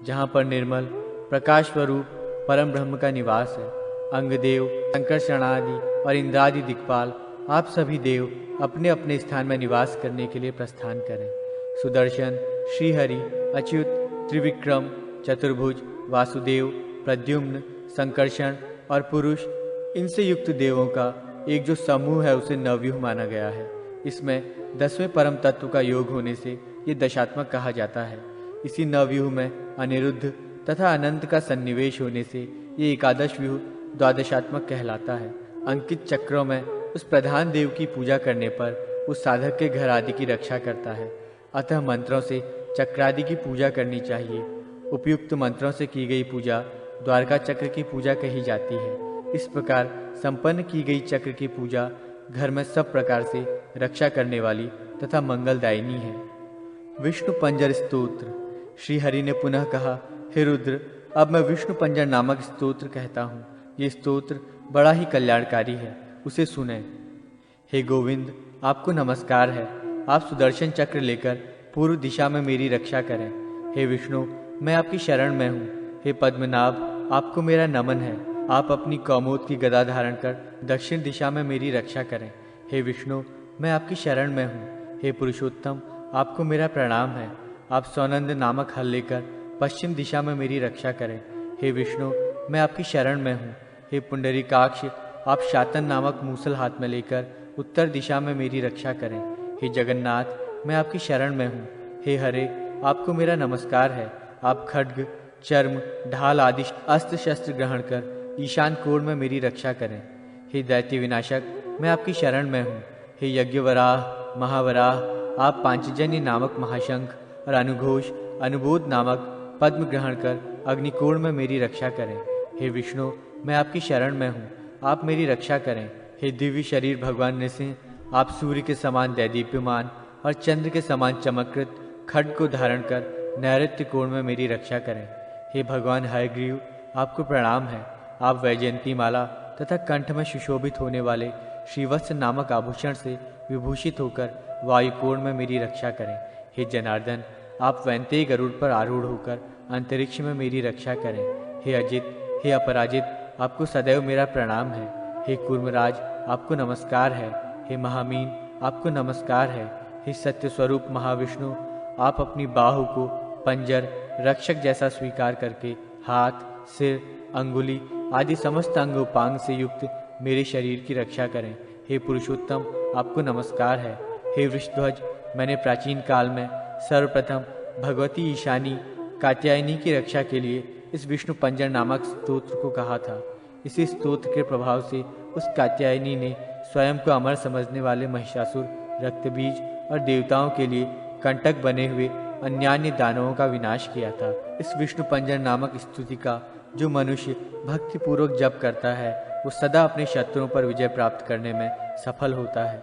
जहाँ पर निर्मल प्रकाश स्वरूप परम ब्रह्म का निवास है। अंगदेव, संकर्षणादि और इंद्रादि दिक्पाल, आप सभी देव अपने अपने स्थान में निवास करने के लिए प्रस्थान करें। सुदर्शन, श्रीहरि, अच्युत, त्रिविक्रम, चतुर्भुज, वासुदेव, प्रद्युम्न, संकर्षण और पुरुष, इनसे युक्त देवों का एक जो समूह है उसे नवव्यूह माना गया है। इसमें 10वें परम तत्व का योग होने से ये दशात्मक कहा जाता है। इसी नवव्यूह में अनिरुद्ध तथा अनंत का सन्निवेश होने से ये एकादश व्यूह द्वादशात्मक कहलाता है। अंकित चक्रों में उस प्रधान देव की पूजा करने पर उस साधक के घर आदि की रक्षा करता है। अतः मंत्रों से चक्रादि की पूजा करनी चाहिए। उपयुक्त मंत्रों से की गई पूजा द्वारका चक्र की पूजा कही जाती है। इस प्रकार संपन्न की गई चक्र की पूजा घर में सब प्रकार से रक्षा करने वाली तथा मंगलदायिनी है। विष्णु पंजर स्तोत्र। श्री हरि ने पुनः कहा, हे रुद्र, अब मैं विष्णु पंजर नामक स्तोत्र कहता हूँ। ये स्तोत्र बड़ा ही कल्याणकारी है, उसे सुने। हे गोविंद, आपको नमस्कार है। आप सुदर्शन चक्र लेकर पूर्व दिशा में मेरी रक्षा करें। हे विष्णु, मैं आपकी शरण में हूँ। हे पद्मनाभ, आपको मेरा नमन है। आप अपनी कौमोद की गदा धारण कर दक्षिण दिशा में मेरी रक्षा करें। हे विष्णु, मैं आपकी शरण में हूँ। हे पुरुषोत्तम, आपको मेरा प्रणाम है। आप सौनंद नामक हल लेकर पश्चिम दिशा में मेरी रक्षा करें। हे विष्णु, मैं आपकी शरण में हूँ। हे पुंडरीकाक्ष, आप शातन नामक मूसल हाथ में लेकर उत्तर दिशा में मेरी रक्षा करें। हे जगन्नाथ, मैं आपकी शरण में हूँ। हे हरे, आपको मेरा नमस्कार है। आप खड्ग, चर्म, ढाल आदि अस्त्र शस्त्र ग्रहण कर ईशान कोण में मेरी रक्षा करें। हे दैत्य विनाशक, मैं आपकी शरण में हूँ। हे यज्ञवराह, महावराह, आप पांचजन्य नामक महाशंख और अनुघोष, अनुबोध नामक पद्म ग्रहण कर अग्निकोण में मेरी रक्षा करें। हे विष्णु, मैं आपकी शरण में हूँ। आप मेरी रक्षा करें। हे दिव्य शरीर भगवान नृसिंह, आप सूर्य के समान दैदीप्यमान और चंद्र के समान चमकृत खड्ग को धारण कर नैऋत्य कोण में मेरी रक्षा करें। हे भगवान हयग्रीव, आपको प्रणाम है। आप वैजयंती माला तथा कंठ में सुशोभित होने वाले श्रीवत्स नामक आभूषण से विभूषित होकर वायुकोण में मेरी रक्षा करें। हे जनार्दन, आप वैंतेय गरुड़ पर आरूढ़ होकर अंतरिक्ष में मेरी रक्षा करें। हे अजित, हे अपराजित, आपको सदैव मेरा प्रणाम है। हे कूर्मराज, आपको नमस्कार है। हे महामीन, आपको नमस्कार है। हे सत्य स्वरूप महाविष्णु, आप अपनी बाहु को पंजर रक्षक जैसा स्वीकार करके हाथ, सिर, अंगुली आदि समस्त अंग उपांग से युक्त मेरे शरीर की रक्षा करें। हे पुरुषोत्तम, आपको नमस्कार है। हे वृषध्वज, मैंने प्राचीन काल में सर्वप्रथम भगवती ईशानी कात्यायनी की रक्षा के लिए इस विष्णु पंजर नामक स्तोत्र को कहा था। इसी स्तोत्र के प्रभाव से उस कात्यायनी ने स्वयं को अमर समझने वाले महिषासुर, रक्तबीज और देवताओं के लिए कंटक बने हुए अन्यान्य दानवों का विनाश किया था। इस विष्णु पंजर नामक स्तुति का जो मनुष्य भक्तिपूर्वक जप करता है वो सदा अपने शत्रुओं पर विजय प्राप्त करने में सफल होता है।